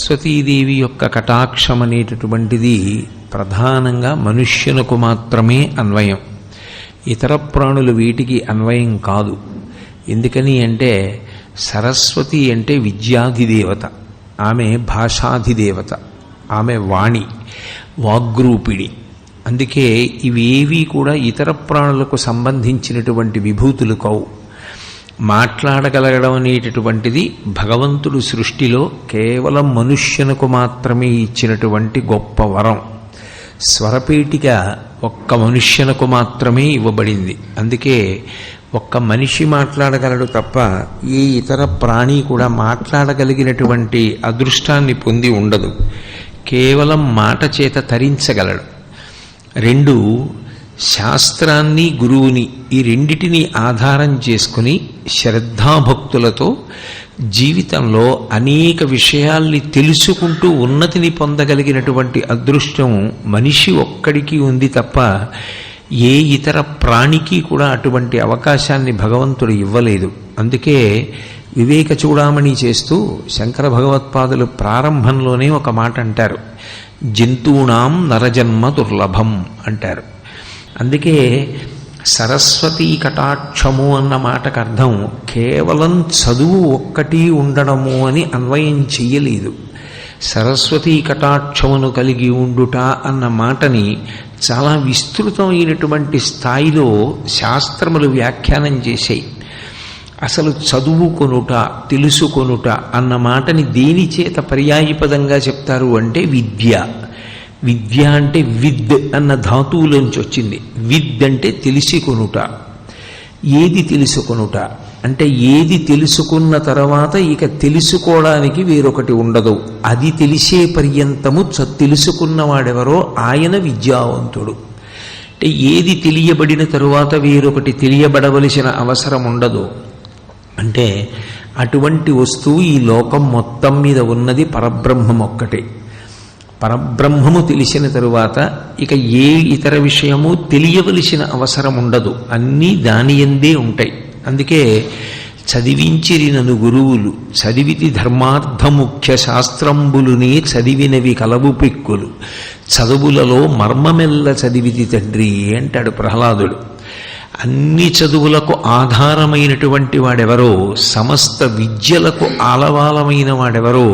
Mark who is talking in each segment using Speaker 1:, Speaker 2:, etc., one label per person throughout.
Speaker 1: సరస్వతీదేవి యొక్క కటాక్షం అనేటటువంటిది ప్రధానంగా మనుష్యులకు మాత్రమే అన్వయం. ఇతర ప్రాణులు వీటికి అన్వయం కాదు. ఎందుకని అంటే సరస్వతి అంటే విద్యాధిదేవత, ఆమె భాషాధిదేవత, ఆమె వాణి, వాగ్రూపిణి. అందుకే ఇవేవీ కూడా ఇతర ప్రాణులకు సంబంధించినటువంటి విభూతులు కావు. మాట్లాడగలగడం అనేటటువంటిది భగవంతుడు సృష్టిలో కేవలం మనుష్యునకు మాత్రమే ఇచ్చినటువంటి గొప్ప వరం. స్వరపేటిక ఒక్క మనుష్యునకు మాత్రమే ఇవ్వబడింది. అందుకే ఒక్క మనిషి మాట్లాడగలడు తప్ప ఏ ఇతర ప్రాణి కూడా మాట్లాడగలిగినటువంటి అదృష్టాన్ని పొంది ఉండదు. కేవలం మాట చేత తరించగలడు. రెండు, శాస్త్రాన్ని గురువుని ఈ రెండిటిని ఆధారం చేసుకుని శ్రద్ధాభక్తులతో జీవితంలో అనేక విషయాల్ని తెలుసుకుంటూ ఉన్నతిని పొందగలిగినటువంటి అదృష్టం మనిషి ఒక్కడికి ఉంది తప్ప ఏ ఇతర ప్రాణికి కూడా అటువంటి అవకాశాన్ని భగవంతుడు ఇవ్వలేదు. అందుకే వివేక చూడామణి చేస్తూ శంకర భగవత్పాదులు ప్రారంభంలోనే ఒక మాట అంటారు, జంతూనాం నరజన్మ దుర్లభం అంటారు. అందుకే సరస్వతీ కటాక్షము అన్న మాటకు అర్థం కేవలం చదువు ఒక్కటి ఉండడము అని అన్వయం చెయ్యలేదు. సరస్వతీ కటాక్షమును కలిగి ఉండుట అన్న మాటని చాలా విస్తృతమైనటువంటి స్థాయిలో శాస్త్రములు వ్యాఖ్యానం చేశాయి. అసలు చదువుకొనుట, తెలుసుకొనుట అన్న మాటని దేని చేత పర్యాయపదంగా చెప్తారు అంటే విద్య. విద్య అంటే విద్ అన్న ధాతువులోంచి వచ్చింది. విద్ అంటే తెలిసికొనుట. ఏది తెలుసుకొనుట అంటే ఏది తెలుసుకున్న తర్వాత ఇక తెలుసుకోవడానికి వేరొకటి ఉండదు. అది తెలిసే పర్యంతము తెలుసుకున్నవాడెవరో ఆయన విద్యావంతుడు. అంటే ఏది తెలియబడిన తరువాత వేరొకటి తెలియబడవలసిన అవసరం ఉండదు. అంటే అటువంటి వస్తువు ఈ లోకం మొత్తం మీద ఉన్నది పరబ్రహ్మం ఒక్కటే. పరబ్రహ్మము తెలిసిన తరువాత ఇక ఏ ఇతర విషయము తెలియవలసిన అవసరం ఉండదు. అన్నీ దాని యందే ఉంటాయి. అందుకే చదివించిరినను గురువులు చదివితి ధర్మార్థముఖ్య శాస్త్రంబులునే చదివినవి కలవు పిక్కులు చదువులలో మర్మమెల్ల చదివితి తండ్రి అంటాడు ప్రహ్లాదుడు. అన్ని చదువులకు ఆధారమైనటువంటి వాడెవరో, సమస్త విద్యలకు ఆలవాలమైన వాడెవరో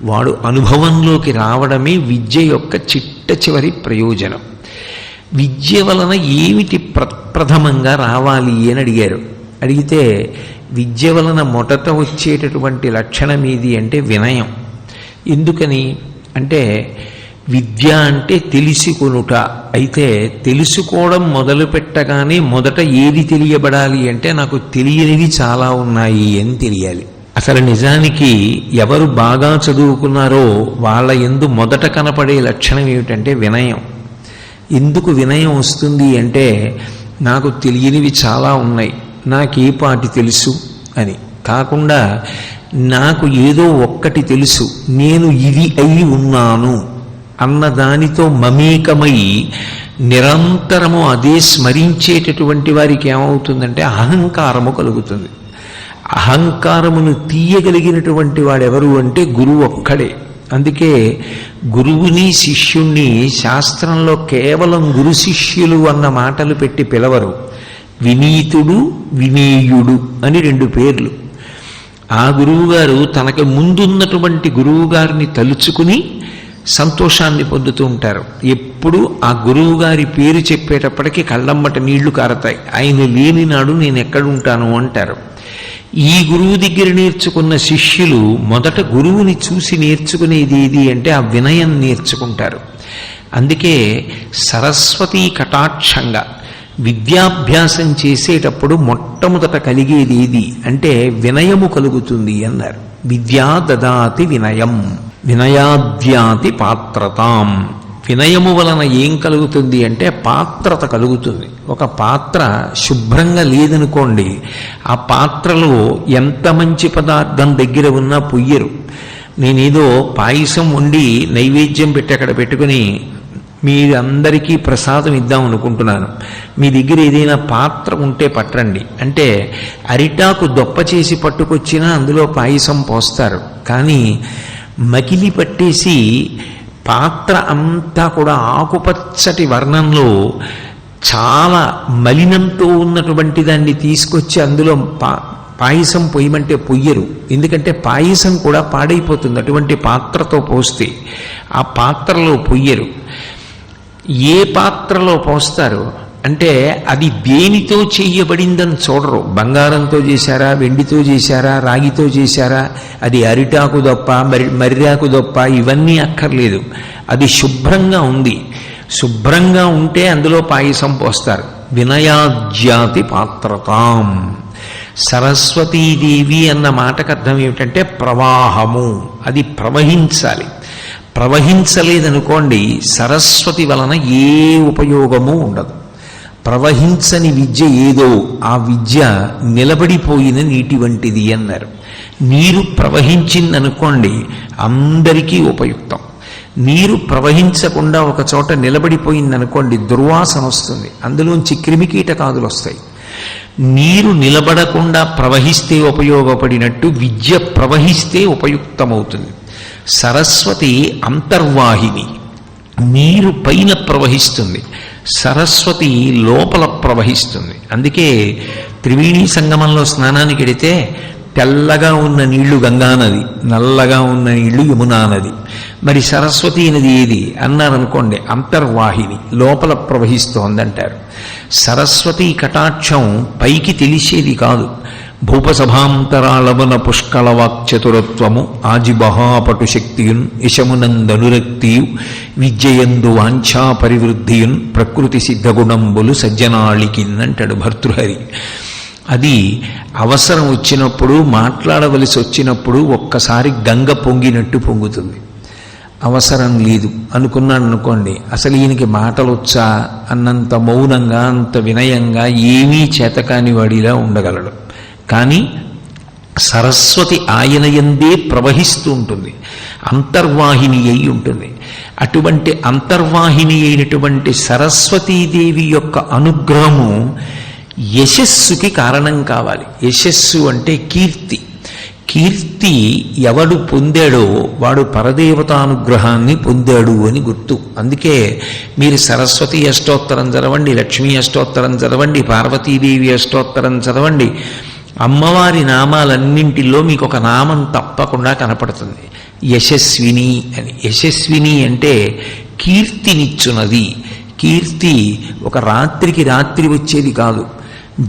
Speaker 1: వాడు అనుభవంలోకి రావడమే విద్య యొక్క చిట్ట చివరి ప్రయోజనం. విద్య వలన ఏమిటి ప్రథమంగా రావాలి అని అడిగారు. అడిగితే విద్య వలన మొదట వచ్చేటటువంటి లక్షణం ఏది అంటే వినయం. ఎందుకని అంటే విద్య అంటే తెలిసికొనుట. అయితే తెలుసుకోవడం మొదలు పెట్టగానే మొదట ఏది తెలియబడాలి అంటే నాకు తెలియనివి చాలా ఉన్నాయి అని తెలియాలి. అసలు నిజానికి ఎవరు బాగా చదువుకున్నారో వాళ్ళ యందు మొదట కనపడే లక్షణం ఏమిటంటే వినయం. ఎందుకు వినయం వస్తుంది అంటే నాకు తెలియనివి చాలా ఉన్నాయి, నాకే పాటి తెలుసు అని కాకుండా నాకు ఏదో ఒక్కటి తెలుసు, నేను ఇది అయి ఉన్నాను అన్న దానితో మమేకమై నిరంతరము అదే స్మరించేటటువంటి వారికి ఏమవుతుందంటే అహంకారము కలుగుతుంది. అహంకారమును తీయగలిగినటువంటి వాడెవరు అంటే గురువు ఒక్కడే. అందుకే గురువుని శిష్యుణ్ణి శాస్త్రంలో కేవలం గురు శిష్యులు అన్న మాటలు పెట్టి పిలవరు. వినీతుడు, వినేయుడు అని రెండు పేర్లు. ఆ గురువుగారు తనకు ముందున్నటువంటి గురువుగారిని తలుచుకుని సంతోషాన్ని పొందుతూ ఉంటారు. ఎప్పుడు ఆ గురువుగారి పేరు చెప్పేటప్పటికీ కళ్ళమ్మట నీళ్లు కారతాయి. ఆయన లేని నాడు నేను ఎక్కడుంటాను అంటారు. ఈ గురువు దగ్గర నేర్చుకున్న శిష్యులు మొదట గురువుని చూసి నేర్చుకునేది ఏది అంటే ఆ వినయం నేర్చుకుంటారు. అందుకే సరస్వతీ కటాక్షంగా విద్యాభ్యాసం చేసేటప్పుడు మొట్టమొదట కలిగేది ఏది అంటే వినయము కలుగుతుంది అన్నారు. విద్యా దదాతి వినయం వినయాద్యాతి పాత్రతాం. వినయము వలన ఏం కలుగుతుంది అంటే పాత్రత కలుగుతుంది. ఒక పాత్ర శుభ్రంగా లేదనుకోండి, ఆ పాత్రలో ఎంత మంచి పదార్థం దగ్గర ఉన్నా పొయ్యరు. నేనేదో పాయసం వండి నైవేద్యం పెట్టి అక్కడ పెట్టుకుని మీరందరికీ ప్రసాదం ఇద్దాం అనుకుంటున్నాను, మీ దగ్గర ఏదైనా పాత్ర ఉంటే పట్టండి అంటే అరిటాకు దొప్ప చేసి పట్టుకొచ్చినా అందులో పాయసం పోస్తారు. కానీ మకిలి పట్టేసి పాత్ర అంతా కూడా ఆకుపచ్చటి వర్ణంలో చాలా మలినంతో ఉన్నటువంటి దాన్ని తీసుకొచ్చి అందులో పాయసం పొయ్యమంటే పొయ్యరు. ఎందుకంటే పాయసం కూడా పాడైపోతుంది అటువంటి పాత్రతో పోస్తే. ఆ పాత్రలో పొయ్యరు. ఏ పాత్రలో పోస్తారు అంటే అది దేనితో చేయబడిందని చూడరు. బంగారంతో చేశారా, వెండితో చేశారా, రాగితో చేశారా, అది అరిటాకు దొప్ప మర్రాకు దొప్ప, ఇవన్నీ అక్కర్లేదు. అది శుభ్రంగా ఉంది. శుభ్రంగా ఉంటే అందులో పాయసం పోస్తారు. వినయాజ్యాతి పాత్రతాం. సరస్వతీదేవి అన్న మాటకు అర్థం ఏమిటంటే ప్రవాహము. అది ప్రవహించాలి. ప్రవహించలేదనుకోండి సరస్వతి వలన ఏ ఉపయోగము ఉండదు. ప్రవహించని విద్య ఏదో ఆ విద్య నిలబడిపోయిన నీటి వంటిది అన్నారు. నీరు ప్రవహించిందనుకోండి అందరికీ ఉపయుక్తం. నీరు ప్రవహించకుండా ఒక చోట నిలబడిపోయిందనుకోండి దుర్వాసన వస్తుంది, అందులోంచి క్రిమికీటకాదులు వస్తాయి. నీరు నిలబడకుండా ప్రవహిస్తే ఉపయోగపడినట్టు విద్య ప్రవహిస్తే ఉపయుక్తమవుతుంది. సరస్వతి అంతర్వాహిని, నీరు పైన ప్రవహిస్తుంది, సరస్వతి లోపల ప్రవహిస్తుంది. అందుకే త్రివేణీ సంగమంలో స్నానానికి వెడితే తెల్లగా ఉన్న నీళ్లు గంగానది, నల్లగా ఉన్న నీళ్లు యమునా నది. మరి సరస్వతీ నది ఏది అన్నారనుకోండి అంతర్వాహిని, లోపల ప్రవహిస్తోందంటారు. సరస్వతీ కటాక్షం పైకి తెలిసేది కాదు. భూపసభాంతరాళవన పుష్కళవాక్చతురత్వము ఆజిబహాపటు శక్తియున్ యశమునందనురక్తియు విద్యయందు వాంఛా పరివృద్ధియున్ ప్రకృతి సిద్ధగుణంబులు సజ్జనాళికిన్ అంటాడు భర్తృహరి. అది అవసరం వచ్చినప్పుడు, మాట్లాడవలసి వచ్చినప్పుడు ఒక్కసారి గంగ పొంగినట్టు పొంగుతుంది. అవసరం లేదు అనుకున్నాడు అనుకోండి, అసలు ఈయనకి మాటలు వచ్చా అన్నంత మౌనంగా, అంత వినయంగా, ఏమీ చేతకాని వాడిలా ఉండగలడు. కానీ సరస్వతి ఆయన యందే ప్రవహిస్తూ ఉంటుంది, అంతర్వాహిని అయి ఉంటుంది. అటువంటి అంతర్వాహిని అయినటువంటి సరస్వతీదేవి యొక్క అనుగ్రహము యశస్సుకి కారణం కావాలి. యశస్సు అంటే కీర్తి. కీర్తి ఎవడు పొందాడో వాడు పరదేవతానుగ్రహాన్ని పొందాడు అని గుర్తు. అందుకే మీరు సరస్వతి అష్టోత్తరం చదవండి, లక్ష్మీ అష్టోత్తరం చదవండి, పార్వతీదేవి అష్టోత్తరం చదవండి, అమ్మవారి నామాలన్నింటిలో మీకు ఒక నామం తప్పకుండా కనపడుతుంది, యశస్విని అని. యశస్విని అంటే కీర్తినిచ్చున్నది. కీర్తి ఒక రాత్రికి రాత్రి వచ్చేది కాదు.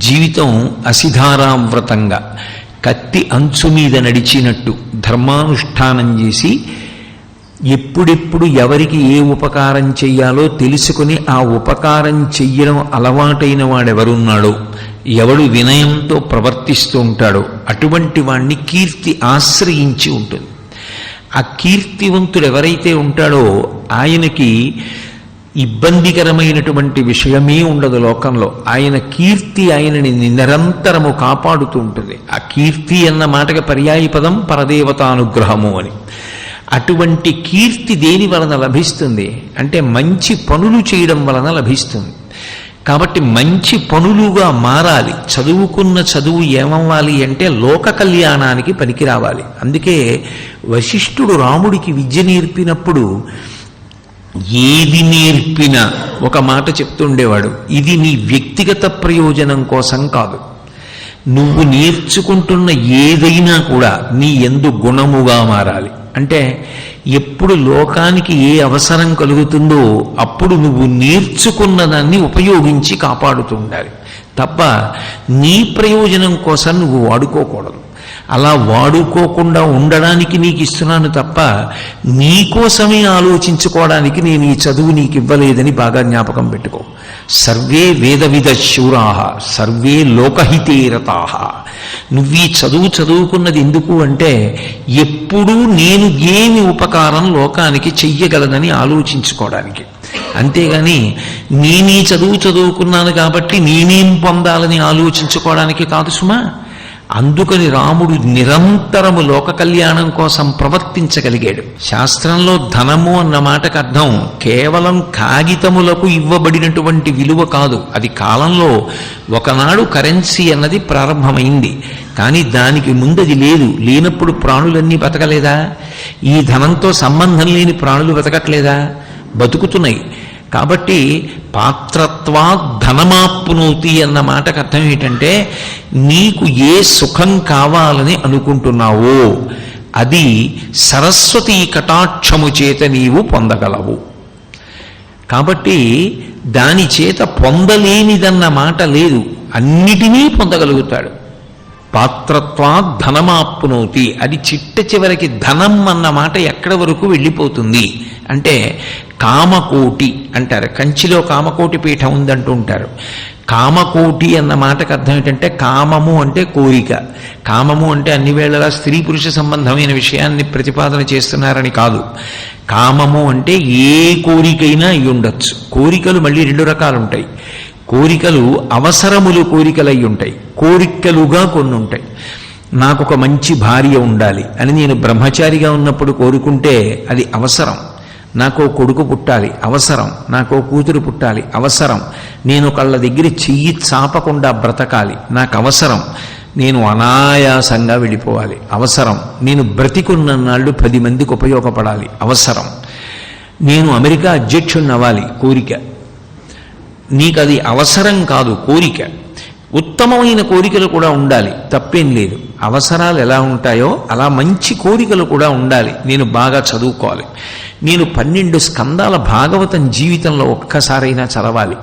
Speaker 1: జీవితం అసిధారావ్రతంగా కత్తి అంచు మీద నడిచినట్టు ధర్మానుష్ఠానం చేసి ఎప్పుడెప్పుడు ఎవరికి ఏ ఉపకారం చెయ్యాలో తెలుసుకుని ఆ ఉపకారం చెయ్యడం అలవాటైన వాడెవరున్నాడో, ఎవడు వినయంతో ప్రవర్తిస్తూ ఉంటాడో అటువంటి వాణ్ణి కీర్తి ఆశ్రయించి ఉంటుంది. ఆ కీర్తివంతుడు ఎవరైతే ఉంటాడో ఆయనకి ఇబ్బందికరమైనటువంటి విషయమే ఉండదు లోకంలో. ఆయన కీర్తి ఆయనని నిరంతరము కాపాడుతూ ఉంటుంది. ఆ కీర్తి అన్న మాటకి పర్యాయ పదం పరదేవతానుగ్రహము అని. అటువంటి కీర్తి దేని వలన లభిస్తుంది అంటే మంచి పనులు చేయడం వలన లభిస్తుంది. కాబట్టి మంచి పనులుగా మారాలి. చదువుకున్న చదువు ఏమవ్వాలి అంటే లోక కళ్యాణానికి పనికి రావాలి. అందుకే వశిష్ఠుడు రాముడికి విద్య నేర్పినప్పుడు ఏది నేర్పినా ఒక మాట చెప్తుండేవాడు, ఇది నీ వ్యక్తిగత ప్రయోజనం కోసం కాదు, నువ్వు నేర్చుకుంటున్న ఏదైనా కూడా నీ యందు గుణముగా మారాలి. అంటే ఎప్పుడు లోకానికి ఏ అవసరం కలుగుతుందో అప్పుడు నువ్వు నేర్చుకున్న దాన్ని ఉపయోగించి కాపాడుతూ ఉండాలి తప్ప నీ ప్రయోజనం కోసం నువ్వు వాడుకోకూడదు. అలా వాడుకోకుండా ఉండడానికి నీకు ఇస్తున్నాను తప్ప నీకోసమే ఆలోచించుకోవడానికి నేను ఈ చదువు నీకు ఇవ్వలేదని బాగా జ్ఞాపకం పెట్టుకో. సర్వే వేదవిద శూరాహ సర్వే లోకహితే రతాహ. నువ్వు ఈ చదువు చదువుకున్నది ఎందుకు అంటే ఎప్పుడూ నేను ఏమి ఉపకారం లోకానికి చెయ్యగలనని ఆలోచించుకోవడానికి. అంతేగాని నేనీ చదువుకున్నాను కాబట్టి నేనేం పొందాలని ఆలోచించుకోవడానికి కాదు సుమా. అందుకని రాముడు నిరంతరము లోక కళ్యాణం కోసం ప్రవర్తించగలిగాడు. శాస్త్రంలో ధనము అన్న మాటకు అర్థం కేవలం కాగితములకు ఇవ్వబడినటువంటి విలువ కాదు. అది కాలంలో ఒకనాడు కరెన్సీ అన్నది ప్రారంభమైంది, కానీ దానికి ముందది లేదు. లేనప్పుడు ప్రాణులన్నీ బతకలేదా? ఈ ధనంతో సంబంధం లేని ప్రాణులు బతకట్లేదా? బతుకుతున్నాయి. కాబట్టి పాత్రత్వా ధనమాప్నోతి అన్న మాటకు అర్థం ఏంటంటే, నీకు ఏ సుఖం కావాలని అనుకుంటున్నావో అది సరస్వతీ కటాక్షము చేత నీవు పొందగలవు. కాబట్టి దాని చేత పొందలేనిదన్న మాట లేదు, అన్నిటినీ పొందగలుగుతాడు. పాత్రత్వా ధనమాప్నోతి, అది చిట్ట చివరికి ధనం అన్న మాట ఎక్కడి వరకు వెళ్ళిపోతుంది అంటే కామకోటి అంటారు. కంచిలో కామకోటి పీఠం ఉందంటూ ఉంటారు. కామకోటి అన్న మాటకు అర్థం ఏంటంటే, కామము అంటే కోరిక. కామము అంటే అన్ని వేళలా స్త్రీ పురుష సంబంధమైన విషయాన్ని ప్రతిపాదన చేస్తున్నారని కాదు. కామము అంటే ఏ కోరికైనా అయి ఉండొచ్చు. కోరికలు మళ్ళీ రెండు రకాలు ఉంటాయి. కోరికలు అవసరములు కోరికలై ఉంటాయి, కోరికలుగా కొన్ని ఉంటాయి. నాకు ఒక మంచి భార్య ఉండాలి అని నేను బ్రహ్మచారిగా ఉన్నప్పుడు కోరుకుంటే అది అవసరం. నాకో కొడుకు పుట్టాలి అవసరం, నాకో కూతురు పుట్టాలి అవసరం, నేను కళ్ళ దగ్గర చెయ్యి చాపకుండా బ్రతకాలి నాకు అవసరం, నేను అనాయాసంగా వెళ్ళిపోవాలి అవసరం, నేను బ్రతికున్ననాళ్ళు 10 మందికి ఉపయోగపడాలి అవసరం, నేను అమెరికా అధ్యక్షుడిని అవ్వాలి కోరిక. నీకు అది అవసరం కాదు, కోరిక. ఉత్తమమైన కోరికలు కూడా ఉండాలి, తప్పేం లేదు. అవసరాలు ఎలా ఉంటాయో అలా మంచి కోరికలు కూడా ఉండాలి. నేను బాగా చదువుకోవాలి, నేను 12 స్కందాల భాగవతం జీవితంలో ఒక్కసారైనా చదవాలి,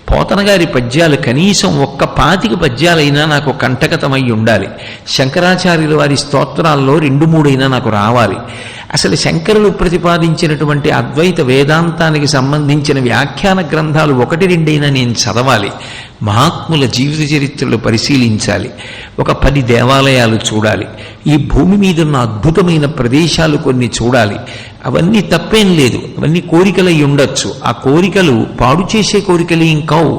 Speaker 1: పోతన గారి పద్యాలు కనీసం 25 పద్యాలైనా నాకు కంటకతమై ఉండాలి, శంకరాచార్యుల వారి స్తోత్రాల్లో 2-3 అయినా నాకు రావాలి. అసలు శంకరులు ప్రతిపాదించినటువంటి అద్వైత వేదాంతానికి సంబంధించిన వ్యాఖ్యాన గ్రంథాలు 1-2 అయినా నేను చదవాలి, మహాత్ముల జీవిత చరిత్రలు పరిశీలించాలి, ఒక 10 దేవాలయాలు చూడాలి, ఈ భూమి మీద ఉన్న అద్భుతమైన ప్రదేశాలు కొన్ని చూడాలి. అవన్నీ తప్పేం లేదు, అవన్నీ కోరికలై ఉండొచ్చు. ఆ కోరికలు పాడు చేసే కోరికలు ఏం కావు,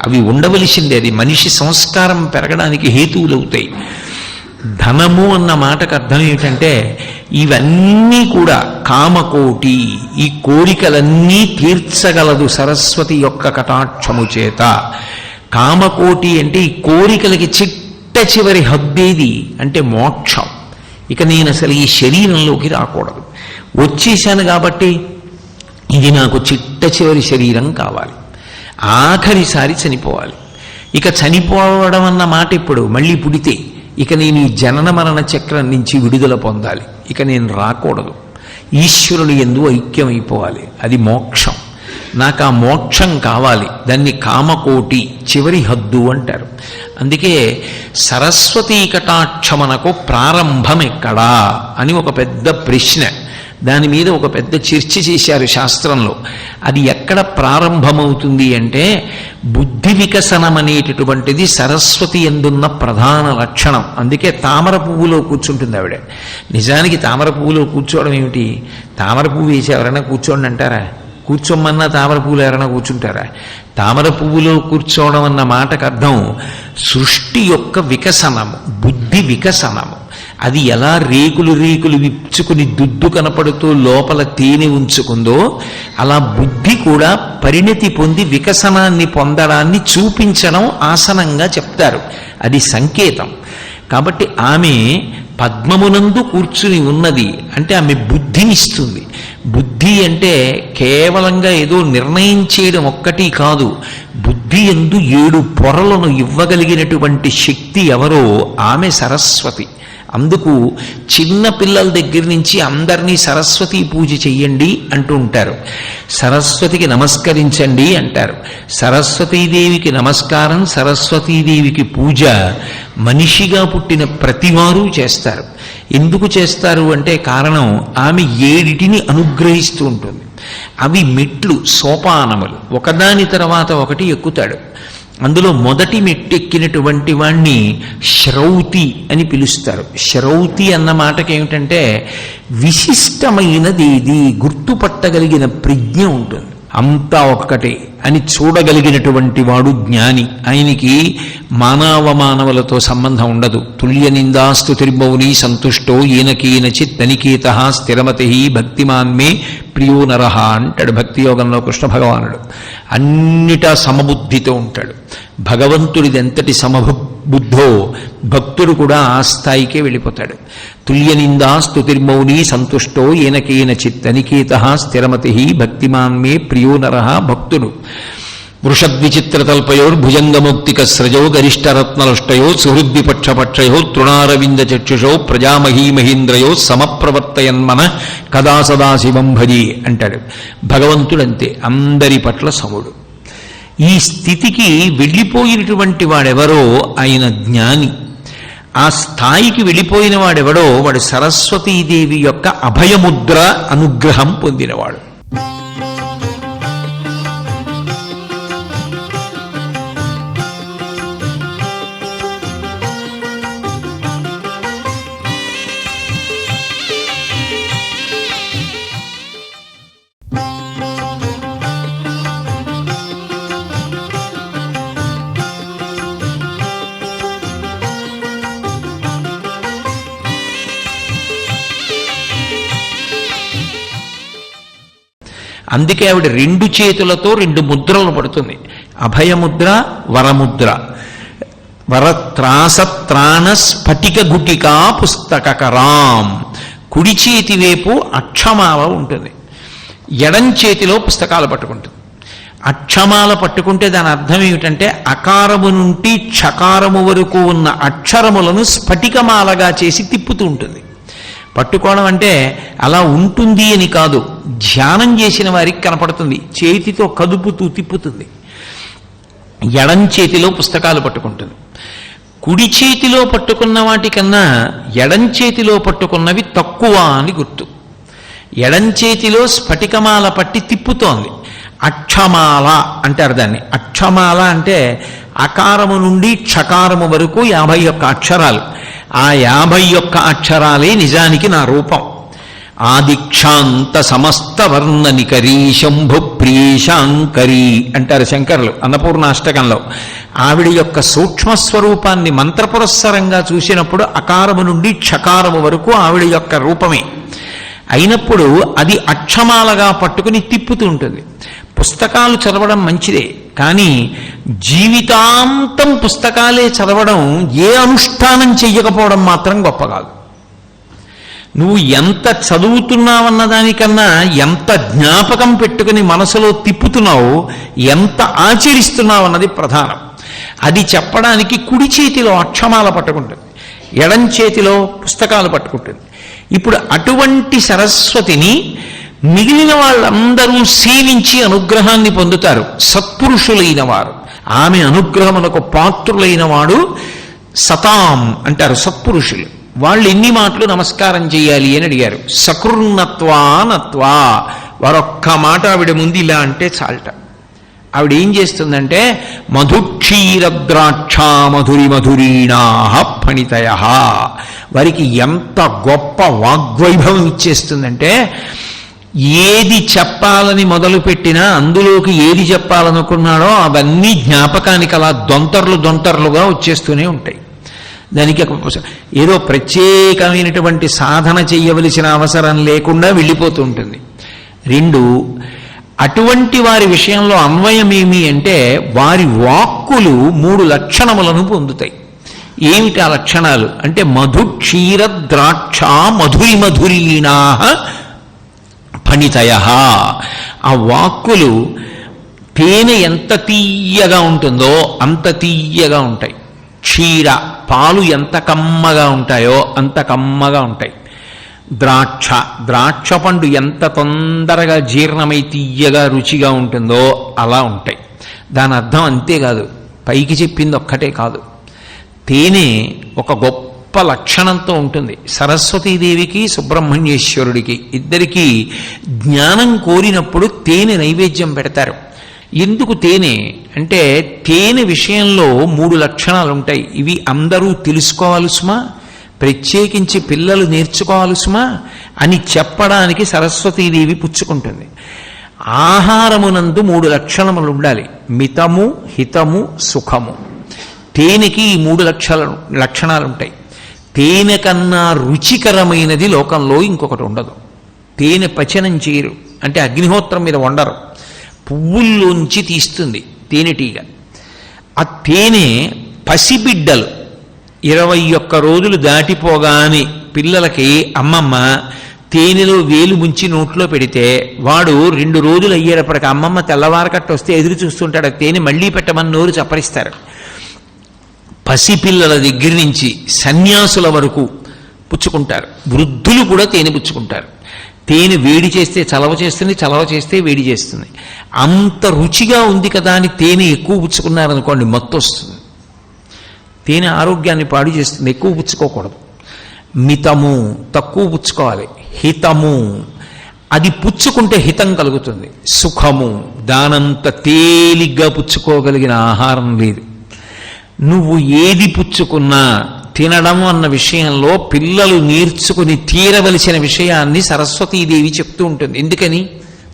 Speaker 1: అవి ఉండవలసిందే. అది మనిషి సంస్కారం పెరగడానికి హేతువులవుతాయి. ధనము అన్న మాటకు అర్థం ఏమిటంటే, ఇవన్నీ కూడా కామకోటి, ఈ కోరికలన్నీ తీర్చగలదు సరస్వతి యొక్క కటాక్షము చేత. కామకోటి అంటే ఈ కోరికలకి చిట్ట చివరి హద్దేది అంటే మోక్షం. ఇక నేను అసలు ఈ శరీరంలోకి రాకూడదు, వచ్చేసాను కాబట్టి ఇది నాకు చిట్ట చివరి శరీరం కావాలి, ఆఖరిసారి చనిపోవాలి. ఇక చనిపోవడం అన్న మాట ఇప్పుడు మళ్ళీ పుడితే ఇక నేను ఈ జనన మరణ చక్రం నుంచి విడుదల పొందాలి, ఇక నేను రాకూడదు, ఈశ్వరుని యందు ఐక్యమైపోవాలి, అది మోక్షం. నాకు ఆ మోక్షం కావాలి, దాన్ని కామకోటి చివరి హద్దు అంటారు. అందుకే సరస్వతీ కటాక్షమనకు ప్రారంభం ఎక్కడా అని ఒక పెద్ద ప్రశ్న, దాని మీద ఒక పెద్ద చర్చ చేశారు శాస్త్రంలో. అది ఎక్కడ ప్రారంభమవుతుంది అంటే, బుద్ధి వికసనం అనేటటువంటిది సరస్వతి యందున్న ప్రధాన లక్షణం. అందుకే తామర పువ్వులో కూర్చుంటుంది ఆవిడ. నిజానికి తామర పువ్వులో కూర్చోవడం ఏమిటి? తామర పువ్వు వేసి ఎవరైనా కూర్చోండి అంటారా? కూర్చోమన్నా తామర పువ్వులు ఎవరైనా కూర్చుంటారా? తామర పువ్వులో కూర్చోవడం అన్న మాటకు అర్థం సృష్టి యొక్క వికసనము, బుద్ధి వికసనము. అది ఎలా రేకులు రేకులు విచ్చుకుని దుద్దు కనపడుతూ లోపల తేనె ఉంచుకుందో, అలా బుద్ధి కూడా పరిణతి పొంది వికసనాన్ని పొందడాన్ని చూపించడం ఆసనంగా చెప్తారు. అది సంకేతం. కాబట్టి ఆమె పద్మమునందు కూర్చుని ఉన్నది అంటే ఆమె బుద్ధినిస్తుంది. బుద్ధి అంటే కేవలంగా ఏదో నిర్ణయం చేయడం ఒక్కటి కాదు, బుద్ధి యందు 7 పొరలను ఇవ్వగలిగినటువంటి శక్తి ఎవరో ఆమె సరస్వతి. అందుకు చిన్న పిల్లల దగ్గర నుంచి అందరినీ సరస్వతీ పూజ చెయ్యండి అంటూ ఉంటారు, సరస్వతికి నమస్కరించండి అంటారు. సరస్వతీదేవికి నమస్కారం, సరస్వతీదేవికి పూజ మనిషిగా పుట్టిన ప్రతివారు చేస్తారు. ఎందుకు చేస్తారు అంటే కారణం, ఆమె 7 అనుగ్రహిస్తూ ఉంటుంది. అవి మెట్లు, సోపానములు, ఒకదాని తర్వాత ఒకటి ఎక్కుతాడు. అందులో మొదటి మెట్టెక్కినటువంటి వాణ్ణి శ్రౌతి అని పిలుస్తారు. శ్రౌతి అన్న మాటకి ఏమిటంటే విశిష్టమైనది, ఇది గుర్తుపట్టగలిగిన ప్రజ్ఞ ఉంటుంది. అంతా ఒక్కటే అని చూడగలిగినటువంటి వాడు జ్ఞాని. ఆయనకి మానవలతో సంబంధం ఉండదు. తుల్య నిందాస్తుతిర్మౌని సంతుష్టో ఏనకీనచిత్ తనికేత స్థిరమతి భక్తిమాన్మే ప్రియో నరహ అంటాడు భక్తి యోగంలో కృష్ణ భగవానుడు. అన్నిటా సమబుద్ధితో ఉంటాడు. భగవంతుడిది ఎంతటి సమబుద్ధో భక్తుడు కూడా ఆ స్థాయికే వెళ్ళిపోతాడు. తుల్య నిందాస్తుతిర్మౌని సంతుష్టో ఏనకేనచిత్ తనికేత స్థిరమతి భక్తిమాన్మే ప్రియో నరహ. భక్తుడు వృషద్విచిత్రతల్పయోర్భుజంగముక్తికస్రజో గరిష్టరత్నలుష్టయో సుహృద్విపక్షపక్షయో తృణారవింద చక్షుషో ప్రజామహీమహీంద్రయో సమప్రవర్తయన్మన కదా సదాశివం భజి అంటాడు. భగవంతుడంతే, అందరి పట్ల సముడు. ఈ స్థితికి వెళ్ళిపోయినటువంటి వాడెవరో ఆయన జ్ఞాని. ఆ స్థాయికి వెళ్ళిపోయిన వాడెవడో వాడు సరస్వతీదేవి యొక్క అభయముద్ర అనుగ్రహం పొందినవాడు. అందుకే ఆవిడ 2 చేతులతో 2 ముద్రలు పడుతుంది. అభయముద్ర, వరముద్ర. వరత్రాసత్రాణ స్ఫటిక గుటికా పుస్తకరాం. కుడి చేతి వైపు అక్షమాల ఉంటుంది, ఎడం చేతిలో పుస్తకాలు పట్టుకుంటుంది. అక్షమాల పట్టుకుంటే దాని అర్థం ఏమిటంటే అకారము నుండి క్షకారము వరకు ఉన్న అక్షరములను స్ఫటికమాలగా చేసి తిప్పుతూ ఉంటుంది. పట్టుకోవడం అంటే అలా ఉంటుంది అని కాదు, ధ్యానం చేసిన వారికి కనపడుతుంది. చేతితో కదుపుతూ తిప్పుతుంది. ఎడం చేతిలో పుస్తకాలు పట్టుకుంటుంది. కుడి చేతిలో పట్టుకున్న వాటికన్నా ఎడం చేతిలో పట్టుకున్నవి తక్కువ అని గుర్తు. ఎడం చేతిలో స్ఫటికమాల పట్టి తిప్పుతోంది. అక్షమాల అంటారు దాన్ని. అక్షమాల అంటే అకారము నుండి క్షకారము వరకు 51 అక్షరాలు. ఆ 51 అక్షరాలే నిజానికి నా రూపం. ఆదిక్షాంత సమస్త వర్ణనికరీ శంభు ప్రియేశాంకరీ అంటారు శంకరులు అన్నపూర్ణాష్టకంలో. ఆవిడ యొక్క సూక్ష్మస్వరూపాన్ని మంత్రపురస్సరంగా చూసినప్పుడు అకారము నుండి క్షకారము వరకు ఆవిడ యొక్క రూపమే అయినప్పుడు అది అక్షమాలగా పట్టుకుని తిప్పుతూ ఉంటుంది. పుస్తకాలు చదవడం మంచిదే, కానీ జీవితాంతం పుస్తకాలే చదవడం, ఏ అనుష్ఠానం చెయ్యకపోవడం మాత్రం గొప్ప కాదు. నువ్వు ఎంత చదువుతున్నావన్న దానికన్నా ఎంత జ్ఞాపకం పెట్టుకుని మనసులో తిప్పుతున్నావు, ఎంత ఆచరిస్తున్నావు అన్నది ప్రధానం. అది చెప్పడానికి కుడి చేతిలో అక్షమాల పట్టుకుంటుంది, ఎడం చేతిలో పుస్తకాలు పట్టుకుంటుంది. ఇప్పుడు అటువంటి సరస్వతిని మిగిలిన వాళ్ళందరూ సేవించి అనుగ్రహాన్ని పొందుతారు, సత్పురుషులైన వారు. ఆమె అనుగ్రహమునకు పాత్రులైన వాడు సతాం అంటారు సత్పురుషులు. వాళ్ళు ఎన్ని మాటలు నమస్కారం చేయాలి అని అడిగారు. సకృన్నత్వా నత్వా. వారొక్క మాట ఆవిడ ముందు ఇలా అంటే చాలట. ఆవిడ ఏం చేస్తుందంటే మధుక్షీరద్రాక్ష మధురి మధురీణా ఫణితయ. వారికి ఎంత గొప్ప వాగ్వైభవం ఇచ్చేస్తుందంటే ఏది చెప్పాలని మొదలుపెట్టినా అందులోకి ఏది చెప్పాలనుకున్నాడో అవన్నీ జ్ఞాపకానికి అలా దొంతర్లుగా వచ్చేస్తూనే ఉంటాయి. దానికి ఏదో ప్రత్యేకమైనటువంటి సాధన చెయ్యవలసిన అవసరం లేకుండా వెళ్ళిపోతూ ఉంటుంది. 2, అటువంటి వారి విషయంలో అన్వయమేమి అంటే వారి వాక్కులు 3 లక్షణములను పొందుతాయి. ఏమిటి ఆ లక్షణాలు అంటే మధు క్షీర ద్రాక్ష మధురి మధురీణా ఫణితయ. ఆ వాక్కులు తేనె ఎంత తీయగా ఉంటుందో అంత తీయగా ఉంటాయి. క్షీర పాలు ఎంత కమ్మగా ఉంటాయో అంత కమ్మగా ఉంటాయి. ద్రాక్ష పండు ఎంత తొందరగా జీర్ణమై తీయగా రుచిగా ఉంటుందో అలా ఉంటాయి. దాని అర్థం అంతేకాదు, పైకి చెప్పింది ఒక్కటే కాదు. తేనె ఒక గొప్ప లక్షణంతో ఉంటుంది. సరస్వతీదేవికి సుబ్రహ్మణ్యేశ్వరుడికి ఇద్దరికీ జ్ఞానం కోరినప్పుడు తేనె నైవేద్యం పెడతారు. ఎందుకు తేనె అంటే తేనె విషయంలో 3 లక్షణాలు ఉంటాయి. ఇవి అందరూ తెలుసుకోవాలి సుమా, ప్రత్యేకించి పిల్లలు నేర్చుకోవాలి సుమా అని చెప్పడానికి సరస్వతీదేవి పుచ్చుకుంటుంది. ఆహారమునందు 3 లక్షణములు ఉండాలి. మితము, హితము, సుఖము. తేనెకి ఈ 3 లక్షణాలు ఉంటాయి. తేనె కన్నా రుచికరమైనది లోకంలో ఇంకొకటి ఉండదు. తేనె పచనం చేయరు, అంటే అగ్నిహోత్రం మీద వండరు, పువ్వుల్లోంచి తీస్తుంది తేనెటీగ. ఆ తేనె పసిబిడ్డలు 21 రోజులు దాటిపోగానే పిల్లలకి అమ్మమ్మ తేనెలో వేలు ముంచి నోట్లో పెడితే వాడు 2 రోజులు అయ్యేటప్పటికి అమ్మమ్మ తెల్లవారకట్ట వస్తే ఎదురు చూస్తుంటాడు. తేనె మళ్ళీ పెట్టమని నోరు చప్పరిస్తారు. పసిపిల్లల దగ్గర నుంచి సన్యాసుల వరకు పుచ్చుకుంటారు. వృద్ధులు కూడా తేనె పుచ్చుకుంటారు. తేనె వేడి చేస్తే చలవ చేస్తుంది, చలవ చేస్తే వేడి చేస్తుంది. అంత రుచిగా ఉంది కదా అని తేనె ఎక్కువ పుచ్చుకున్నారనుకోండి మత్తు వస్తుంది. తేనె ఆరోగ్యాన్ని పాడు చేస్తుంది, ఎక్కువ పుచ్చుకోకూడదు. మితము, తక్కువ పుచ్చుకోవాలి. హితము, అది పుచ్చుకుంటే హితం కలుగుతుంది. సుఖము, దానంత తేలిగ్గా పుచ్చుకోగలిగిన ఆహారం లేదు. నువ్వు ఏది పుచ్చుకున్నా తినడం అన్న విషయంలో పిల్లలు నేర్చుకుని తీరవలసిన విషయాన్ని సరస్వతీదేవి చెప్తూ ఉంటుంది. ఎందుకని?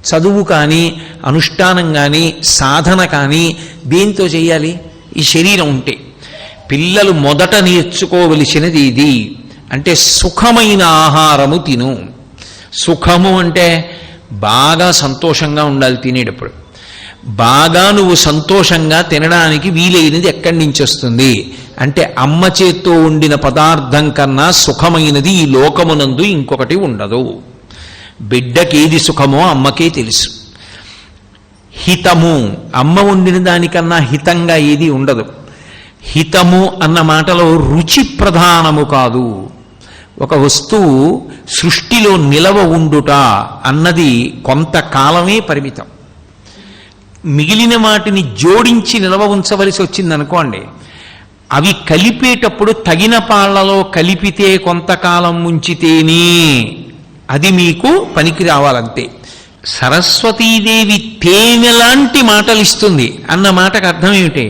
Speaker 1: చదువు కానీ, అనుష్ఠానం కానీ, సాధన కానీ దేంతో చేయాలి? ఈ శరీరం ఉంటే. పిల్లలు మొదట నేర్చుకోవలసినది ఇది. అంటే సుఖమైన ఆహారము తిను. సుఖము అంటే బాగా సంతోషంగా ఉండాలి తినేటప్పుడు. బాగా నువ్వు సంతోషంగా తినడానికి వీలైనది ఎక్కడి నుంచి వస్తుంది అంటే అమ్మ చేత్తో వండిన పదార్థం కన్నా సుఖమైనది ఈ లోకమునందు ఇంకొకటి ఉండదు. బిడ్డకేది సుఖమో అమ్మకే తెలుసు. హితము, అమ్మ వండిన దానికన్నా హితంగా ఏది ఉండదు. హితము అన్న మాటలో రుచి ప్రధానము కాదు. ఒక వస్తువు సృష్టిలో నిలవ ఉండుట అన్నది కొంతకాలమే పరిమితం. మిగిలిన వాటిని జోడించి నిలవ ఉంచవలసి వచ్చిందనుకోండి, అవి కలిపేటప్పుడు తగిన పాళ్లలో కలిపితే కొంతకాలం ఉంచితేనే అది మీకు పనికి రావాలంతే. సరస్వతీదేవి తేనె లాంటి మాటలు ఇస్తుంది అన్న మాటకు అర్థం ఏమిటి?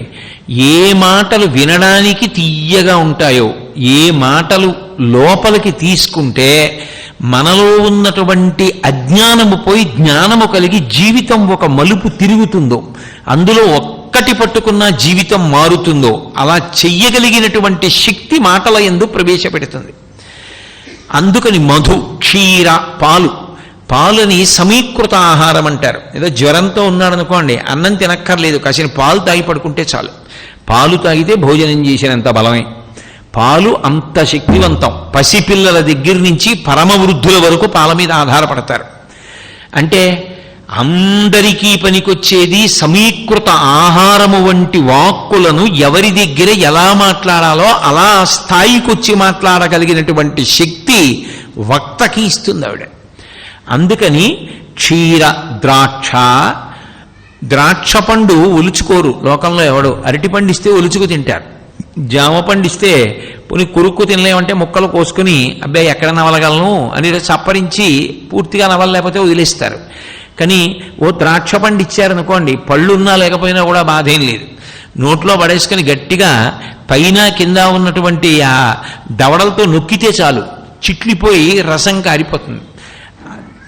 Speaker 1: ఏ మాటలు వినడానికి తీయగా ఉంటాయో, ఏ మాటలు లోపలికి తీసుకుంటే మనలో ఉన్నటువంటి అజ్ఞానము పోయి జ్ఞానము కలిగి జీవితం ఒక మలుపు తిరుగుతుందో, అందులో ఒక్కటి పట్టుకున్న జీవితం మారుతుందో, అలా చెయ్యగలిగినటువంటి శక్తి మాటల యందు ప్రవేశపెడుతుంది. అందుకని మధు, క్షీర, పాలని సమీకృత ఆహారం అంటారు. ఏదో జ్వరంతో ఉన్నాడనుకోండి, అన్నం తినక్కర్లేదు, కాసిన పాలు తాగి పడుకుంటే చాలు. పాలు తాగితే భోజనం చేసినంత బలమే. పాలు అంత శక్తివంతం. పసిపిల్లల దగ్గర నుంచి పరమవృద్ధుల వరకు పాల మీద ఆధారపడతారు. అంటే అందరికీ పనికొచ్చేది సమీకృత ఆహారము వంటి వాక్కులను ఎవరి దగ్గర ఎలా మాట్లాడాలో అలా స్థాయికొచ్చి మాట్లాడగలిగినటువంటి శక్తి వక్తకి ఇస్తుంది ఆవిడ. అందుకని క్షీర, ద్రాక్ష పండు ఒలుచుకోరు లోకంలో ఎవడు. అరటి పండిస్తే ఒలుచుకు తింటారు. జామ పండిస్తే పోనీ కురుక్కు తినలేమంటే ముక్కలు కోసుకుని అబ్బాయి ఎక్కడ నవలగలను అని చప్పరించి పూర్తిగా నవలలేకపోతే వదిలేస్తారు. కానీ ఓ ద్రాక్ష పండు ఇచ్చారనుకోండి, పళ్ళున్నా లేకపోయినా కూడా బాధేం లేదు. నోట్లో పడేసుకుని గట్టిగా పైన కింద ఉన్నటువంటి ఆ దవడలతో నొక్కితే చాలు, చిట్లిపోయి రసం కారిపోతుంది.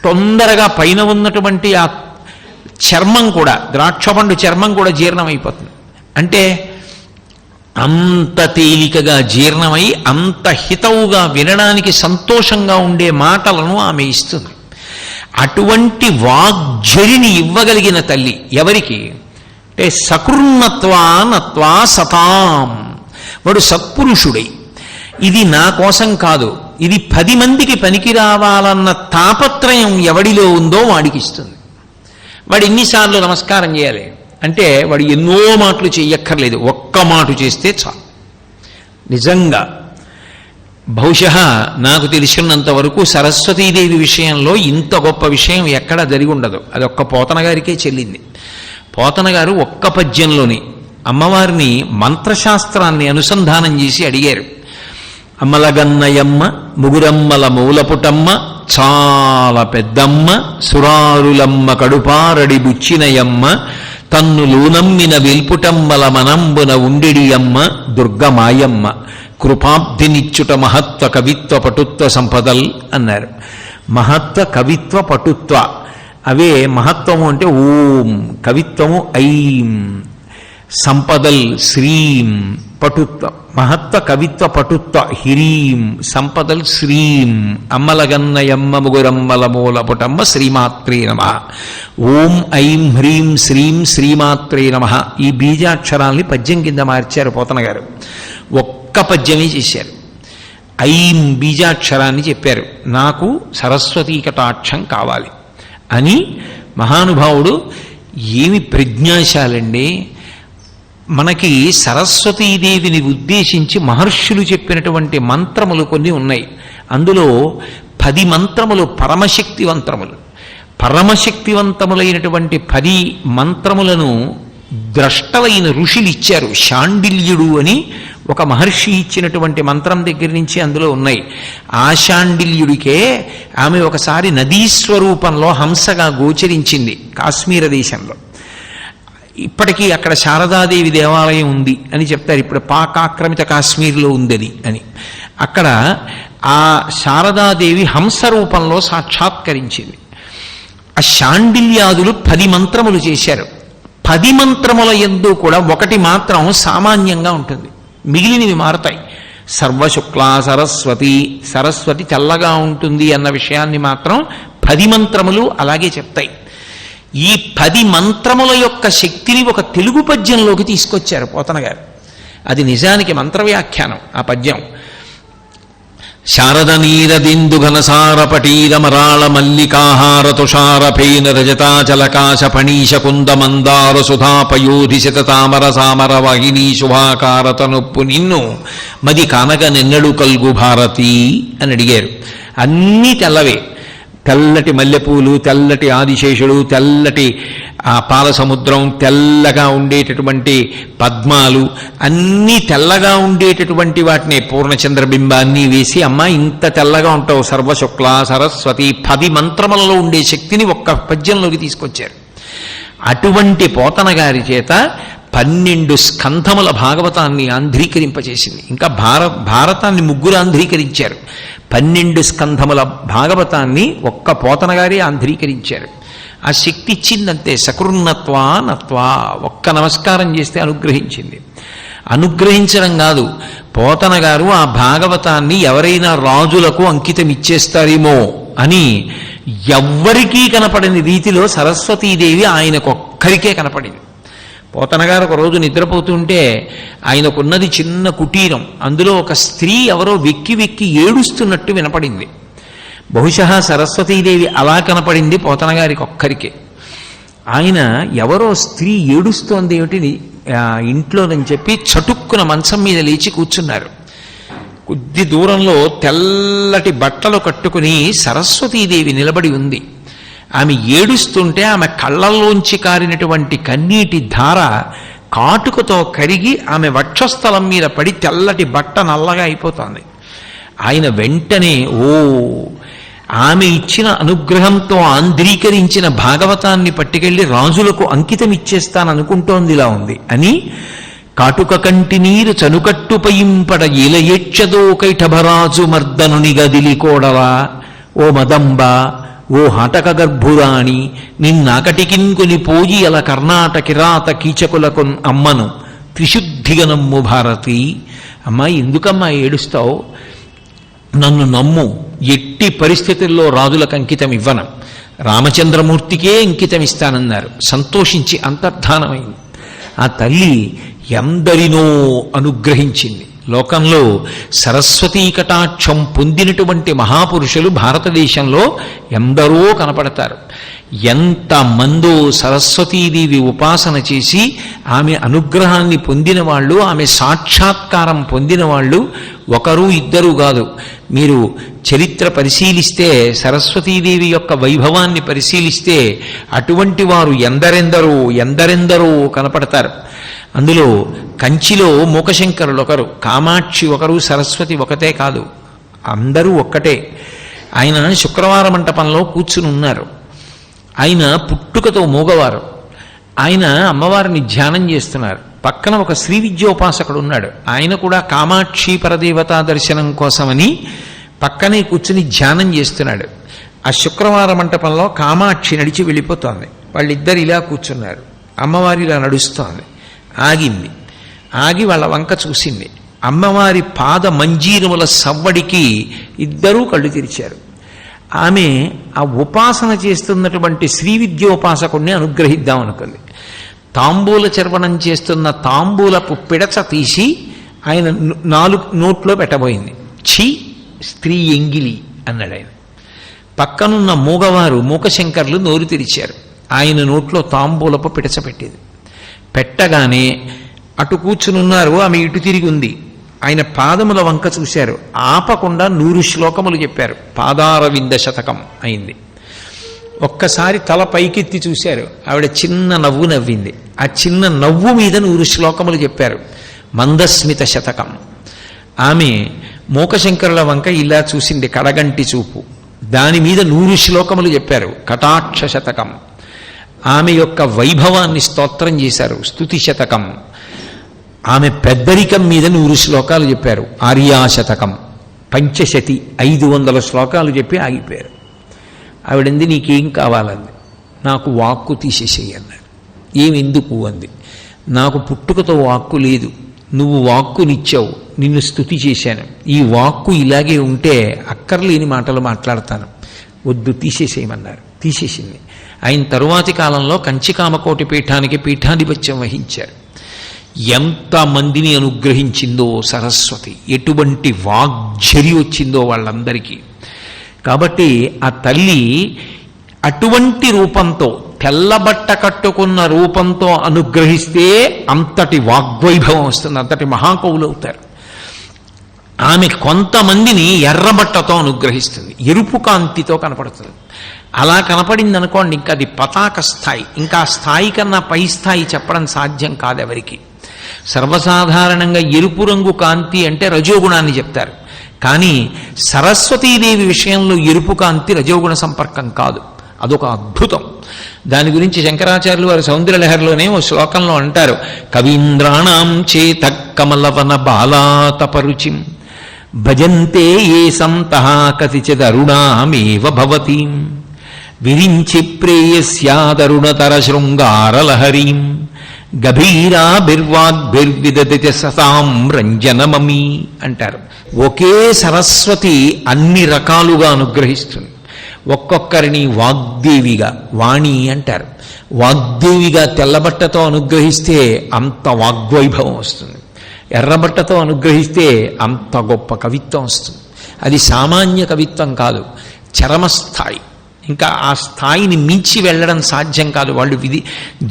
Speaker 1: తొందరగా పైన ఉన్నటువంటి ఆ చర్మం కూడా, ద్రాక్ష పండు చర్మం కూడా జీర్ణమైపోతుంది. అంటే అంత తేలికగా జీర్ణమై అంత హితవుగా వినడానికి సంతోషంగా ఉండే మాటలను ఆమె ఇస్తుంది. అటువంటి వాగ్జరిని ఇవ్వగలిగిన తల్లి ఎవరికి అంటే సకృన్నత్వా నత్వా సతాం, వాడు సత్పురుషుడై ఇది నా కోసం కాదు, ఇది 10 మందికి పనికి రావాలన్న తాపత్రయం ఎవడిలో ఉందో వాడికి ఇస్తుంది. వాడు ఎన్నిసార్లు నమస్కారం చేయాలి అంటే వాడు ఎన్నో మాటలు చెయ్యక్కర్లేదు, ఒక్క మాట చేస్తే చాలు. నిజంగా బహుశः నాకు తెలిసినంత వరకు సరస్వతీదేవి విషయంలో ఇంత గొప్ప విషయం ఎక్కడా జరిగి ఉండదు. అది ఒక్క పోతన గారికే చెల్లింది. పోతన గారు ఒక్క పద్యంలోని అమ్మవారిని మంత్రశాస్త్రాన్ని అనుసంధానం చేసి అడిగారు. అమ్మలగన్నయమ్మ, ముగురమ్మల మూలపుటమ్మ, చాలా పెద్దమ్మ, సురారులమ్మ కడుపారడి బుచ్చినయమ్మ, తన్నులూనమ్మిన వెల్పుటమ్మల మనంబున ఉండిడియమ్మ, దుర్గమాయమ్మ, కృపాబ్ధినిచ్చుట మహత్వ కవిత్వ పటుత్వ సంపదల్ అన్నారు. మహత్వ, కవిత్వ, పటుత్వ అవే మహత్వము అంటే ఓం, కవిత్వము ఐం, సంపదల్ శ్రీం, పటుత్వ మహత్వ కవిత్వ పటుత్వ హ్రీం, సంపదల్ శ్రీం, అమ్మలగన్నయమ్మ ముగురమ్మల మూలపుటమ్మ శ్రీమాత్రే నమః. ఓం ఐం హ్రీం శ్రీం శ్రీమాత్రే నమః. ఈ బీజాక్షరాల్ని పద్యం కింద మార్చారు పోతన గారు. ఒక్క పద్యమే చేశారు. ఐం బీజాక్షరాన్ని చెప్పారు, నాకు సరస్వతీ కటాక్షం కావాలి అని. మహానుభావుడు ఏమి ప్రజ్ఞాశాలండి. మనకి సరస్వతీదేవిని ఉద్దేశించి మహర్షులు చెప్పినటువంటి మంత్రములు కొన్ని ఉన్నాయి. అందులో 10 మంత్రములు పరమశక్తివంతములు. పరమశక్తివంతములైనటువంటి 10 మంత్రములను ద్రష్టలైన ఋషులు ఇచ్చారు. శాండిల్యుడు అని ఒక మహర్షి ఇచ్చినటువంటి మంత్రం దగ్గర నుంచి అందులో ఉన్నాయి. ఆ శాండిల్యుడికే ఆమె ఒకసారి నదీ స్వరూపంలో హంసగా గోచరించింది కాశ్మీర దేశంలో. ఇప్పటికీ అక్కడ శారదాదేవి దేవాలయం ఉంది అని చెప్తారు. ఇప్పుడు పాక్ ఆక్రమిత కాశ్మీర్లో ఉంది అని. అక్కడ ఆ శారదాదేవి హంస రూపంలో సాక్షాత్కరించింది. ఆ శాండిల్యాదులు 10 మంత్రములు చేశారు. 10 మంత్రముల యందు కూడా ఒకటి మాత్రం సామాన్యంగా ఉంటుంది, మిగిలినవి మారతాయి. సర్వశుక్లా సరస్వతి, సరస్వతి చల్లగా ఉంటుంది అన్న విషయాన్ని మాత్రం 10 మంత్రములు అలాగే చెప్తాయి. ఈ 10 మంత్రముల యొక్క శక్తిని ఒక తెలుగు పద్యంలోకి తీసుకొచ్చారు పోతన గారు. అది నిజానికి మంత్ర వ్యాఖ్యానం. ఆ పద్యం శారద నీరదిందు ఘనసార పటీర మరాళ మల్లికాహార తుషార ఫేన రజతాచలకాశ ఫణీశ కుంద మందార సుధాపయోధి శతతామర సామర వాహిని శుభాకారత నొప్పు నిన్ను మది కానగ నిన్నడు కల్గు భారతి అని అడిగారు. అన్నీ తెల్లవే, తెల్లటి మల్లెపూలు, తెల్లటి ఆదిశేషుడు, తెల్లటి పాల సముద్రం, తెల్లగా ఉండేటటువంటి పద్మాలు, అన్నీ తెల్లగా ఉండేటటువంటి వాటిని పూర్ణచంద్రబింబాన్ని వేసి, అమ్మ ఇంత తెల్లగా ఉంటావు సర్వశుక్ల సరస్వతి, 10 మంత్రములలో ఉండే శక్తిని ఒక్క పద్యంలోకి తీసుకొచ్చారు. అటువంటి పోతన గారి చేత 12 స్కంధముల భాగవతాన్ని ఆంధ్రీకరింపచేసింది. ఇంకా భారతాన్ని 3 ఆంధ్రీకరించారు. 12 స్కంధముల భాగవతాన్ని ఒక్క పోతన గారి ఆంధ్రీకరించారు. ఆ శక్తి ఇచ్చిందంతే. సకృన్నత్వా నత్వా, ఒక్క నమస్కారం చేస్తే అనుగ్రహించింది. అనుగ్రహించడం కాదు, పోతన గారు ఆ భాగవతాన్ని ఎవరైనా రాజులకు అంకితం ఇచ్చేస్తారేమో అని ఎవ్వరికీ కనపడని రీతిలో సరస్వతీదేవి ఆయనకొక్కరికే కనపడింది. పోతన గారు ఒక రోజు నిద్రపోతుంటే ఆయనకున్నది చిన్న కుటీరం, అందులో ఒక స్త్రీ ఎవరో వెక్కి వెక్కి ఏడుస్తున్నట్టు వినపడింది. బహుశా సరస్వతీదేవి అలా కనపడింది పోతన గారికి ఒక్కరికే. ఆయన ఎవరో స్త్రీ ఏడుస్తోంది ఏమిటి ఇంట్లోనని చెప్పి చటుక్కున మంచం మీద లేచి కూర్చున్నారు. కొద్ది దూరంలో తెల్లటి బట్టలు కట్టుకుని సరస్వతీదేవి నిలబడి ఉంది. ఆమె ఏడుస్తుంటే ఆమె కళ్ళల్లోంచి కారినటువంటి కన్నీటి ధార కాటుకతో కరిగి ఆమె వక్షస్థలం మీద పడి తెల్లటి బట్ట నల్లగా అయిపోతుంది. ఆయన వెంటనే ఆమె ఇచ్చిన అనుగ్రహంతో ఆంధ్రీకరించిన భాగవతాన్ని పట్టుకెళ్లి రాజులకు అంకితం ఇచ్చేస్తాననుకుంటోందిలా ఉంది అని కాటుక కంటి నీరు చనుకట్టుపయింపడ ఇలయేక్షదో కైఠభరాజు మర్దనుని గదిలి కోడవా ఓ మదంబ ఓ హటక గర్భురాణి నిన్నాకటికిన్కొని పోయి అల కర్ణాటకిరాత కీచకులకు అమ్మను త్రిశుద్ధిగనమ్ము భారతి. అమ్మా ఎందుకమ్మా ఏడుస్తావు? నన్ను నమ్ము, ఎట్టి పరిస్థితుల్లో రాజులకు అంకితం ఇవ్వను, రామచంద్రమూర్తికే అంకితం ఇస్తానన్నారు. సంతోషించి అంతర్ధానమైంది. ఆ తల్లి ఎందరినో అనుగ్రహించింది. లోకంలో సరస్వతీ కటాక్షం పొందినటువంటి మహాపురుషులు భారతదేశంలో ఎందరో కనపడతారు. ఎంతమందో సరస్వతీదేవి ఉపాసన చేసి ఆమె అనుగ్రహాన్ని పొందిన వాళ్ళు, ఆమె సాక్షాత్కారం పొందిన వాళ్ళు ఒకరు ఇద్దరు కాదు. మీరు చరిత్ర పరిశీలిస్తే, సరస్వతీదేవి యొక్క వైభవాన్ని పరిశీలిస్తే అటువంటి వారు ఎందరెందరో ఎందరెందరో కనపడతారు. అందులో కంచిలో మూకశంకరులు ఒకరు, కామాక్షి ఒకరు, సరస్వతి ఒకటే కాదు, అందరూ ఒక్కటే. ఆయన శుక్రవార మంటపంలో కూర్చుని ఉన్నారు. ఆయన పుట్టుకతో మూగవారు. ఆయన అమ్మవారిని ధ్యానం చేస్తున్నారు. పక్కన ఒక శ్రీ విద్యోపాసకుడు ఉన్నాడు. ఆయన కూడా కామాక్షి పరదేవతా దర్శనం కోసమని పక్కనే కూర్చుని ధ్యానం చేస్తున్నాడు. ఆ శుక్రవార మంటపంలో కామాక్షి నడిచి వెళ్ళిపోతోంది. వాళ్ళిద్దరు ఇలా కూర్చున్నారు. అమ్మవారి ఇలా నడుస్తోంది. ఆగింది. ఆగి వాళ్ళ వంక చూసింది. అమ్మవారి పాద మంజీరముల సవ్వడికి ఇద్దరూ కళ్ళు తెరిచారు. ఆమె ఆ ఉపాసన చేస్తున్నటువంటి శ్రీ విద్యోపాసకుడిని అనుగ్రహిద్దాం అనుకుంది. తాంబూల చర్వణం చేస్తున్న తాంబూలపు పిడచ తీసి ఆయన నోట్లో పెట్టబోయింది. ఛీ, స్త్రీ ఎంగిలి అన్నాడు ఆయన. పక్కనున్న మూగవారు మూకశంకర్లు నోరు తెరిచారు. ఆయన నోట్లో తాంబూలపు పిడచ పెట్టేది. పెట్టగానే అటు కూర్చునున్నారు, ఆమె ఇటు తిరిగి ఉంది. ఆయన పాదముల వంక చూశారు. ఆపకుండా 100 శ్లోకములు చెప్పారు. పాదారవింద శతకం అయింది. ఒక్కసారి తల పైకెత్తి చూశారు. ఆవిడ చిన్న నవ్వు నవ్వింది. ఆ చిన్న నవ్వు మీద 100 శ్లోకములు చెప్పారు. మందస్మిత శతకం. ఆమె మూకశంకరుల వంక ఇలా చూసింది, కడగంటి చూపు. దాని మీద 100 శ్లోకములు చెప్పారు. కటాక్ష శతకం. ఆమె యొక్క వైభవాన్ని స్తోత్రం చేశారు. స్తుతి శతకం. ఆమె పెద్దరికం మీద 100 శ్లోకాలు చెప్పారు. ఆర్యాశతకం. పంచశతి 500 శ్లోకాలు చెప్పి ఆగిపోయారు. ఆవిడంది, నీకేం కావాలంది. నాకు వాక్కు తీసేసేయి అన్నాడు. ఏమెందుకు అంది. నాకు పుట్టుకతో వాక్కు లేదు, నువ్వు వాక్కునిచ్చావు, నిన్ను స్తుతి చేశాను. ఈ వాక్కు ఇలాగే ఉంటే అక్కర్లేని మాటలు మాట్లాడతాను, వద్దు తీసేసేయమన్నారు. తీసేసింది. ఆయన తరువాతి కాలంలో కంచికామకోటి పీఠానికి పీఠాధిపత్యం వహించారు. ఎంతమందిని అనుగ్రహించిందో సరస్వతి, ఎటువంటి వాగ్ఝరి వచ్చిందో వాళ్ళందరికీ. కాబట్టి ఆ తల్లి అటువంటి రూపంతో, తెల్లబట్ట కట్టుకున్న రూపంతో అనుగ్రహిస్తే అంతటి వాగ్వైభవం వస్తుంది, అంతటి మహాకవులు అవుతారు. ఆమె కొంతమందిని ఎర్రబట్టతో అనుగ్రహిస్తుంది, ఎరుపు కాంతితో కనపడుతుంది. అలా కనపడింది అనుకోండి, ఇంకా అది పతాక స్థాయి. ఇంకా స్థాయి కన్నా పై స్థాయి చెప్పడం సాధ్యం కాదు ఎవరికి. సర్వసాధారణంగా ఎరుపు రంగు కాంతి అంటే రజోగుణాన్ని చెప్తారు. కానీ సరస్వతీదేవి విషయంలో ఎరుపు కాంతి రజోగుణ సంపర్కం కాదు, అదొక అద్భుతం. దాని గురించి శంకరాచార్యులు వారు సౌందర్యలహరిలోనే ఓ శ్లోకంలో అంటారు, కవీంద్రాణం చేత కమలవన బాలాతపరుచిం భజంతే ఏ సంతః కతిచిదరుణామేవ భవతీం విరించి ప్రేయస్యాదరుణతర శృంగారలహరీం గభీరాభిర్వాగ్భిర్విదతి సతాం రంజనమమి అంటారు. ఒకే సరస్వతి అన్ని రకాలుగా అనుగ్రహిస్తుంది. ఒక్కొక్కరిని వాగ్దేవిగా, వాణి అంటారు, వాగ్దేవిగా తెల్లబట్టతో అనుగ్రహిస్తే అంత వాగ్వైభవం వస్తుంది. ఎర్రబట్టతో అనుగ్రహిస్తే అంత గొప్ప కవిత్వం వస్తుంది. అది సామాన్య కవిత్వం కాదు, చరమస్థాయి. ఇంకా ఆ స్థాయిని మించి వెళ్ళడం సాధ్యం కాదు. వాళ్ళు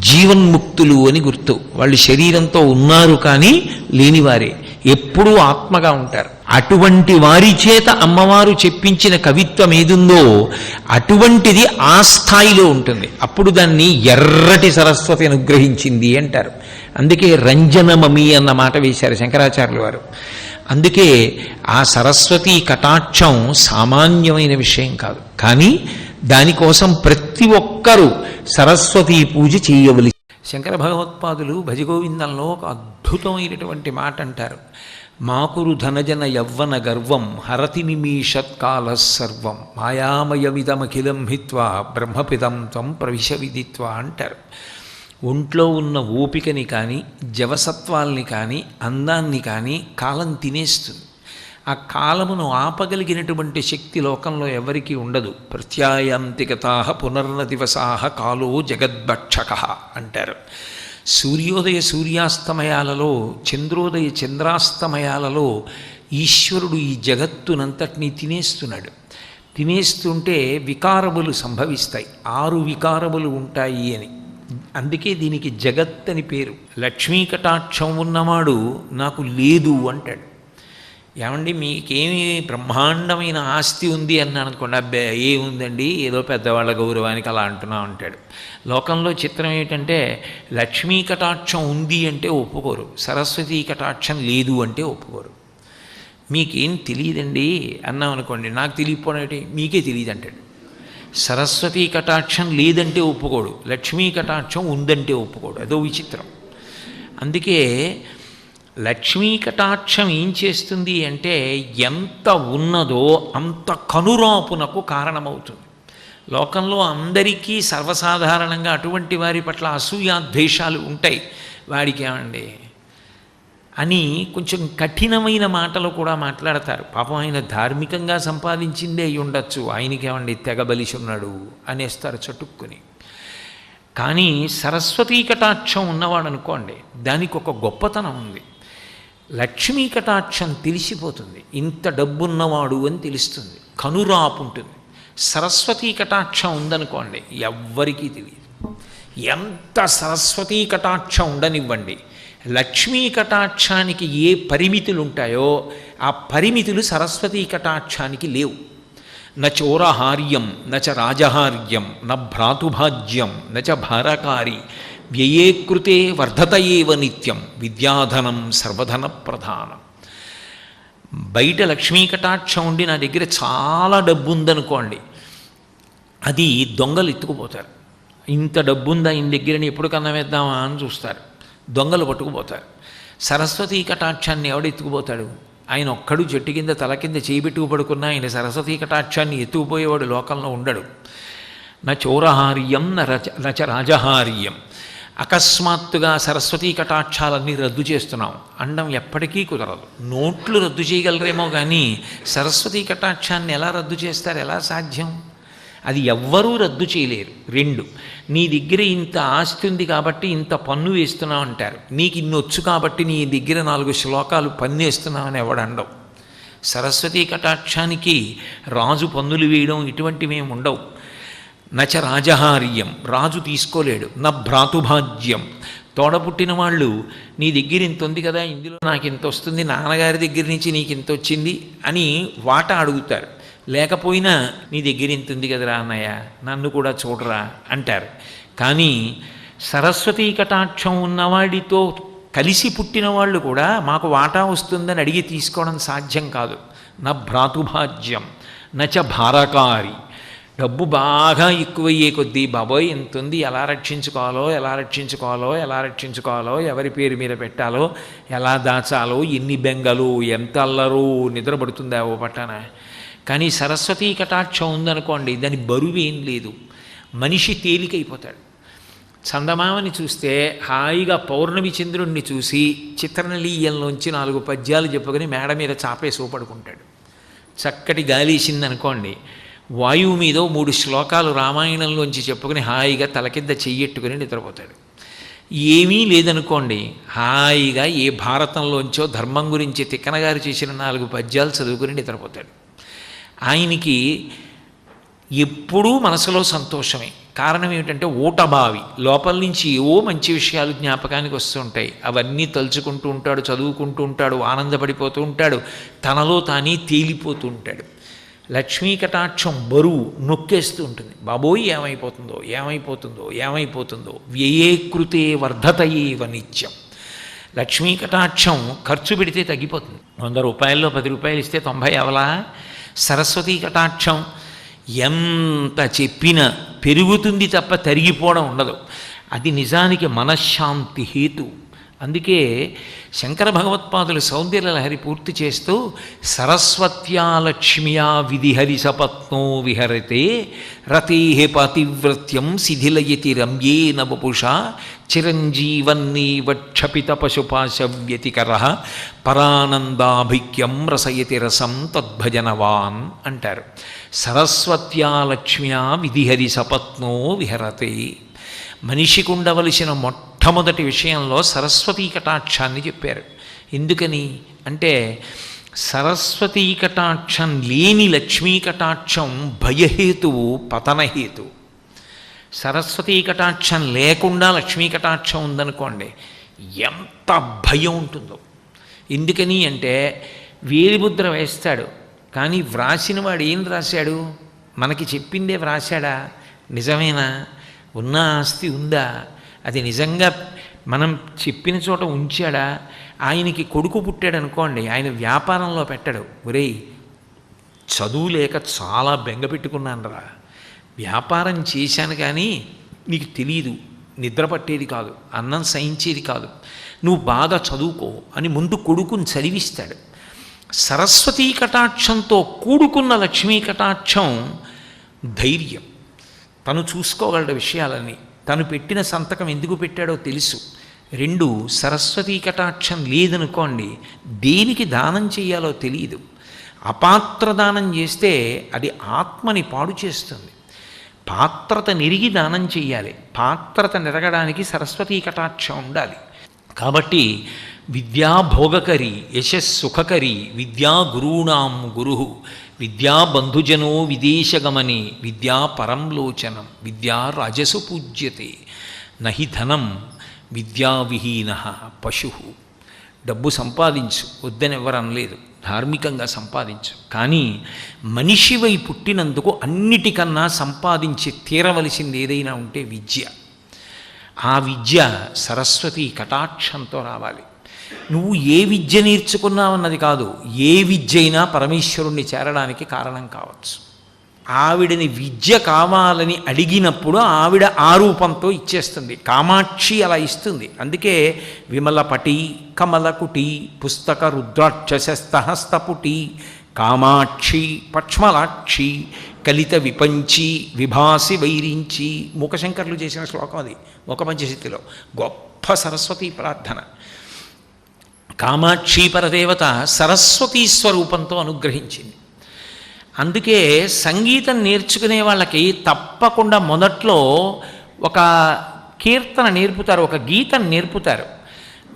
Speaker 1: జీవన్ముక్తులు అని గుర్తు. వాళ్ళు శరీరంతో ఉన్నారు కానీ లేనివారే, ఎప్పుడూ ఆత్మగా ఉంటారు. అటువంటి వారి చేత అమ్మవారు చెప్పించిన కవిత్వం ఏదుందో అటువంటిది ఆ స్థాయిలో ఉంటుంది. అప్పుడు దాన్ని ఎర్రటి సరస్వతి అనుగ్రహించింది అంటారు. అందుకే రంజనమమి అన్న మాట వేశారు శంకరాచార్యుల వారు. అందుకే ఆ సరస్వతీ కటాక్షం సామాన్యమైన విషయం కాదు. కానీ దానికోసం ప్రతి ఒక్కరూ సరస్వతీ పూజ చేయవలసి. శంకర భగవత్పాదులు భజగోవిందంలో ఒక అద్భుతమైనటువంటి మాట అంటారు, మాకురు ధనజన యవ్వన గర్వం హరతి నిమీషత్కాల సర్వం మాయామయమిదమఖిలం హిత్వా బ్రహ్మపిదం త్వం ప్రవిశ విదిత్వా అంటారు. ఒంట్లో ఉన్న ఓపికని కానీ, జవసత్వాల్ని కానీ, అందాన్ని కానీ కాలం తినేస్తుంది. ఆ కాలమును ఆపగలిగినటువంటి శక్తి లోకంలో ఎవరికీ ఉండదు. ప్రత్యాయాంతికతాః పునర్నదివసాః కాలో జగద్భక్షక అంటారు. సూర్యోదయ సూర్యాస్తమయాలలో, చంద్రోదయ చంద్రాస్తమయాలలో ఈశ్వరుడు ఈ జగత్తునంతటినీ తినేస్తున్నాడు. తినేస్తుంటే వికారములు సంభవిస్తాయి. 6 వికారములు ఉంటాయి అని. అందుకే దీనికి జగత్ అని పేరు. లక్ష్మీ కటాక్షం ఉన్నవాడు నాకు లేదు అంటాడు. ఏమండి మీకేమి బ్రహ్మాండమైన ఆస్తి ఉంది అన్నాను అనుకోండి, అబ్బే ఏముందండి ఏదో పెద్దవాళ్ళ గౌరవానికి అలా అంటున్నాం అంటాడు. లోకంలో చిత్రం ఏంటంటే లక్ష్మీ కటాక్షం ఉంది అంటే ఒప్పుకోరు, సరస్వతీ కటాక్షం లేదు అంటే ఒప్పుకోరు. మీకేం తెలియదండి అన్నాం అనుకోండి, నాకు తెలియకపోవడం ఏంటి, మీకే తెలియదు అంటాడు. సరస్వతీ కటాక్షం లేదంటే ఒప్పుకోడు, లక్ష్మీ కటాక్షం ఉందంటే ఒప్పుకోడు. అదో విచిత్రం. అందుకే లక్ష్మీ కటాక్షం ఏం చేస్తుంది అంటే ఎంత ఉన్నదో అంత కనురాపునకు కారణమవుతుంది. లోకంలో అందరికీ సర్వసాధారణంగా అటువంటి వారి పట్ల అసూయాద్వేషాలు ఉంటాయి. వాడికి ఏమండి అని కొంచెం కఠినమైన మాటలు కూడా మాట్లాడతారు. పాపం ఆయన ధార్మికంగా సంపాదించిందే అయి ఉండొచ్చు, ఆయనకేమండి తెగ బలిసి ఉన్నాడు అనేస్తారు చటుక్కుని. కానీ సరస్వతీ కటాక్షం ఉన్నవాడు అనుకోండి, దానికి ఒక గొప్పతనం ఉంది. లక్ష్మీ కటాక్షం తెలిసిపోతుంది, ఇంత డబ్బున్నవాడు అని తెలుస్తుంది, కనురాపు ఉంటుంది. సరస్వతీ కటాక్షం ఉందనుకోండి, ఎవ్వరికీ తెలియదు. ఎంత సరస్వతీ కటాక్షం ఉండనివ్వండి, లక్ష్మీ కటాక్షానికి ఏ పరిమితులు ఉంటాయో ఆ పరిమితులు సరస్వతీ కటాక్షానికి లేవు. నచోరహార్యం నచ రాజహార్యం న భ్రాతుభాజ్యం నచ భారకారి వ్యయే కృతే వర్ధతయేవ నిత్యం విద్యాధనం సర్వధన ప్రధానం. బయట లక్ష్మీ కటాక్షం ఉండి నా దగ్గర చాలా డబ్బు ఉందనుకోండి, అది దొంగలు ఎత్తుకుపోతారు. ఇంత డబ్బు ఉందా ఈయన దగ్గరని ఎప్పుడు కన్నవేద్దామా అని చూస్తారు, దొంగలు పట్టుకుపోతారు. సరస్వతీ కటాక్షాన్ని ఎవడు ఎత్తుకుపోతాడు? ఆయన ఒక్కడు చెట్టు కింద తల కింద చేయిబెట్టుకు పడుకున్నా ఆయన సరస్వతీ కటాక్షాన్ని ఎత్తుకుపోయేవాడు లోకంలో ఉండడు. నచోరహార్యం నచ రాజహార్యం. అకస్మాత్తుగా సరస్వతీ కటాక్షాలన్నీ రద్దు చేస్తున్నాం అండం ఎప్పటికీ కుదరదు. నోట్లు రద్దు చేయగలరేమో కానీ సరస్వతీ కటాక్షాన్ని ఎలా రద్దు చేస్తారు? ఎలా సాధ్యం? అది ఎవ్వరూ రద్దు చేయలేరు. 2, నీ దగ్గర ఇంత ఆస్తి ఉంది కాబట్టి ఇంత పన్ను వేస్తున్నావు అంటారు. నీకు ఇన్నొచ్చు కాబట్టి నీ దగ్గర 4 శ్లోకాలు పన్ను వేస్తున్నామని ఎవడండవు. సరస్వతీ కటాక్షానికి రాజు పన్నులు వేయడం ఇటువంటివేమి ఉండవు. నచ రాజహార్యం, రాజు తీసుకోలేడు. నా భ్రాతుభాజ్యం, తోడపుట్టిన వాళ్ళు నీ దగ్గర ఇంత ఉంది కదా, ఇందులో నాకు ఇంత వస్తుంది, నాన్నగారి దగ్గర నుంచి నీకు ఇంత వచ్చింది అని వాటా అడుగుతారు. లేకపోయినా నీ దగ్గర ఇంత ఉంది కదరా అన్నయ్య, నన్ను కూడా చూడరా అంటారు. కానీ సరస్వతీ కటాక్షం ఉన్నవాడితో కలిసి పుట్టిన వాళ్ళు కూడా మాకు వాటా వస్తుందని అడిగి తీసుకోవడం సాధ్యం కాదు. నా భ్రాతుభాజ్యం నచ భారకారి, డబ్బు బాగా ఎక్కువయ్యే కొద్దీ బాబోయ్ ఎంత ఉంది, ఎలా రక్షించుకోవాలో ఎలా రక్షించుకోవాలో ఎలా రక్షించుకోవాలో, ఎవరి పేరు మీద పెట్టాలో, ఎలా దాచాలో, ఎన్ని బెంగలు, ఎంత అల్లరు, నిద్రపడుతుందా ఓ పట్టణ. కానీ సరస్వతీ కటాక్షం ఉందనుకోండి, దాని బరువేం లేదు, మనిషి తేలికైపోతాడు. చందమామని చూస్తే హాయిగా పౌర్ణమి చంద్రుణ్ణి చూసి చిత్రనలీయంలోంచి 4 పద్యాలు చెప్పుకొని మేడ మీద చాపేసి ఊపడుకుంటాడు. చక్కటి గాలేసిందనుకోండి, వాయువు మీద 3 శ్లోకాలు రామాయణంలోంచి చెప్పుకొని హాయిగా తల కింద చెయ్యెట్టుకుని నిద్రపోతాడు. ఏమీ లేదనుకోండి, హాయిగా ఏ భారతంలోంచో ధర్మం గురించి తిక్కనగారు చేసిన 4 పద్యాలు చదువుకుని నిద్రపోతాడు. ఆయనకి ఎప్పుడూ మనసులో సంతోషమే. కారణం ఏమిటంటే ఊటబావి, లోపల నుంచి ఏవో మంచి విషయాలు జ్ఞాపకానికి వస్తూ ఉంటాయి. అవన్నీ తలుచుకుంటూ ఉంటాడు, చదువుకుంటూ ఉంటాడు, ఆనందపడిపోతూ ఉంటాడు, తనలో తానే తేలిపోతూ ఉంటాడు. లక్ష్మీ కటాక్షం బరువు నొక్కేస్తూ ఉంటుంది. బాబోయ్ ఏమైపోతుందో ఏమైపోతుందో ఏమైపోతుందో, వ్యయే కృతే వర్ధతయేవ నిత్యం. లక్ష్మీ కటాక్షం ఖర్చు పెడితే తగ్గిపోతుంది. 100 రూపాయల్లో 10 రూపాయలు ఇస్తే 90 అవలా. సరస్వతీ కటాక్షం ఎంత చెప్పినా పెరుగుతుంది తప్ప తరిగిపోవడం ఉండదు. అది నిజానికి మనశ్శాంతి హేతు. అందుకే శంకర భగవత్పాదులు సౌందర్యలహరి పూర్తి చేస్తూ సరస్వత్యా లక్ష్మ్యా విధిహరి సపత్నో విహరతే రతే పతివ్రత్యం శిథిలయతి రమ్యేన వపుషా చిరంజీవన్నీవ క్షపిత పశుపాశవ్యతికర పరానందాభిక్యం రసయతి రసం తద్భజనవాన్ అంటారు. సరస్వత్యా లక్ష్మ్యా విధిహరి సపత్నో విహరతే. మనిషికి ఉండవలసిన మొట్టమొదటి విషయంలో సరస్వతీ కటాక్షాన్ని చెప్పారు. ఎందుకని అంటే సరస్వతీ కటాక్షం లేని లక్ష్మీ కటాక్షం భయహేతువు, పతనహేతువు. సరస్వతీ కటాక్షం లేకుండా లక్ష్మీ కటాక్షం ఉందనుకోండి, ఎంత భయం ఉంటుందో. ఎందుకని అంటే వేలిముద్ర వేస్తాడు, కానీ వ్రాసిన వాడు ఏం రాశాడు? మనకి చెప్పిందే వ్రాశాడా? నిజమేనా? ఉన్న ఆస్తి ఉందా? అది నిజంగా మనం చెప్పిన చోట ఉంచాడా? ఆయనకి కొడుకు పుట్టాడు అనుకోండి, ఆయన వ్యాపారంలో పెట్టాడు, ఒరేయ్ చదువు లేక చాలా బెంగ పెట్టుకున్నాను రా, వ్యాపారం చేశాను కానీ నీకు తెలియదు, నిద్ర పట్టేది కాదు, అన్నం సహించేది కాదు, నువ్వు బాగా చదువుకో అని ముందు కొడుకుని చదివిస్తాడు. సరస్వతీ కటాక్షంతో కూడుకున్న లక్ష్మీ కటాక్షం ధైర్యం, తను చూసుకోగలడు విషయాలని. తను పెట్టిన సంతకం ఎందుకు పెట్టాడో తెలుసు. 2, సరస్వతీ కటాక్షం లేదనుకోండి, దేనికి దానం చేయాలో తెలియదు. అపాత్ర దానం చేస్తే అది ఆత్మని పాడు చేస్తుంది. పాత్రత నిరిగి దానం చెయ్యాలి. పాత్రత నిరగడానికి సరస్వతీ కటాక్షం ఉండాలి. కాబట్టి విద్యా భోగకరి యశస్సుఖకరి విద్యా గురూణాం గురు విద్యా బంధుజనో విదేశగమని విద్యా పరంలోచనం విద్యా రాజసు పూజ్యతే నహి ధనం విద్యావిహీన పశు. డబ్బు సంపాదించు వద్దని ఎవరు అనలేదు, ధార్మికంగా సంపాదించు. కానీ మనిషివై పుట్టినందుకు అన్నిటికన్నా సంపాదించి తీరవలసింది ఏదైనా ఉంటే విద్య. ఆ విద్య సరస్వతి కటాక్షంతో రావాలి. నువ్వు ఏ విద్య నేర్చుకున్నావన్నది కాదు, ఏ విద్య అయినా పరమేశ్వరుణ్ణి చేరడానికి కారణం కావచ్చు. ఆవిడని విద్య కావాలని అడిగినప్పుడు ఆవిడ ఆ రూపంతో ఇచ్చేస్తుంది. కామాక్షి అలా ఇస్తుంది. అందుకే విమలపటి కమలకుటి పుస్తక రుద్రాక్షసస్తహస్తపుటి కామాక్షి పక్ష్మలాక్షి కలిత విపంచి విభాసి వైరించి. మూకశంకర్లు చేసిన శ్లోకం అది మూకపంచశతిలో. గొప్ప సరస్వతీ ప్రార్థన. కామాక్షి పరదేవత సరస్వతీ స్వరూపంతో అనుగ్రహించింది. అందుకే సంగీతం నేర్చుకునే వాళ్ళకి తప్పకుండా మొదట్లో ఒక కీర్తన నేర్పుతారు, ఒక గీతం నేర్పుతారు.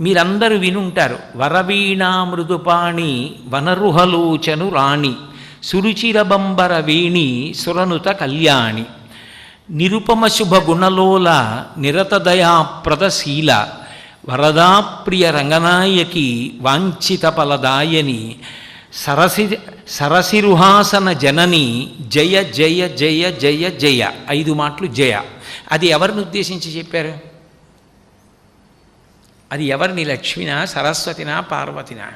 Speaker 1: మీరందరూ వినుంటారు. వరవీణా మృదుపాణి వనరుహలోచను రాణి సురుచిరబంబర వేణి సురనుత కళ్యాణి నిరుపమ శుభ గుణలోల నిరతదయాప్రదశీల వరదాప్రియ రంగనాయకి వాంఛిత ఫలదాయని సరసిరుహాసన జనని జయ జయ జయ జయ జయ. 5 మాటలు జయ. అది ఎవరిని ఉద్దేశించి చెప్పారు? అది ఎవరిని? లక్ష్మినా, సరస్వతినా, పార్వతినా?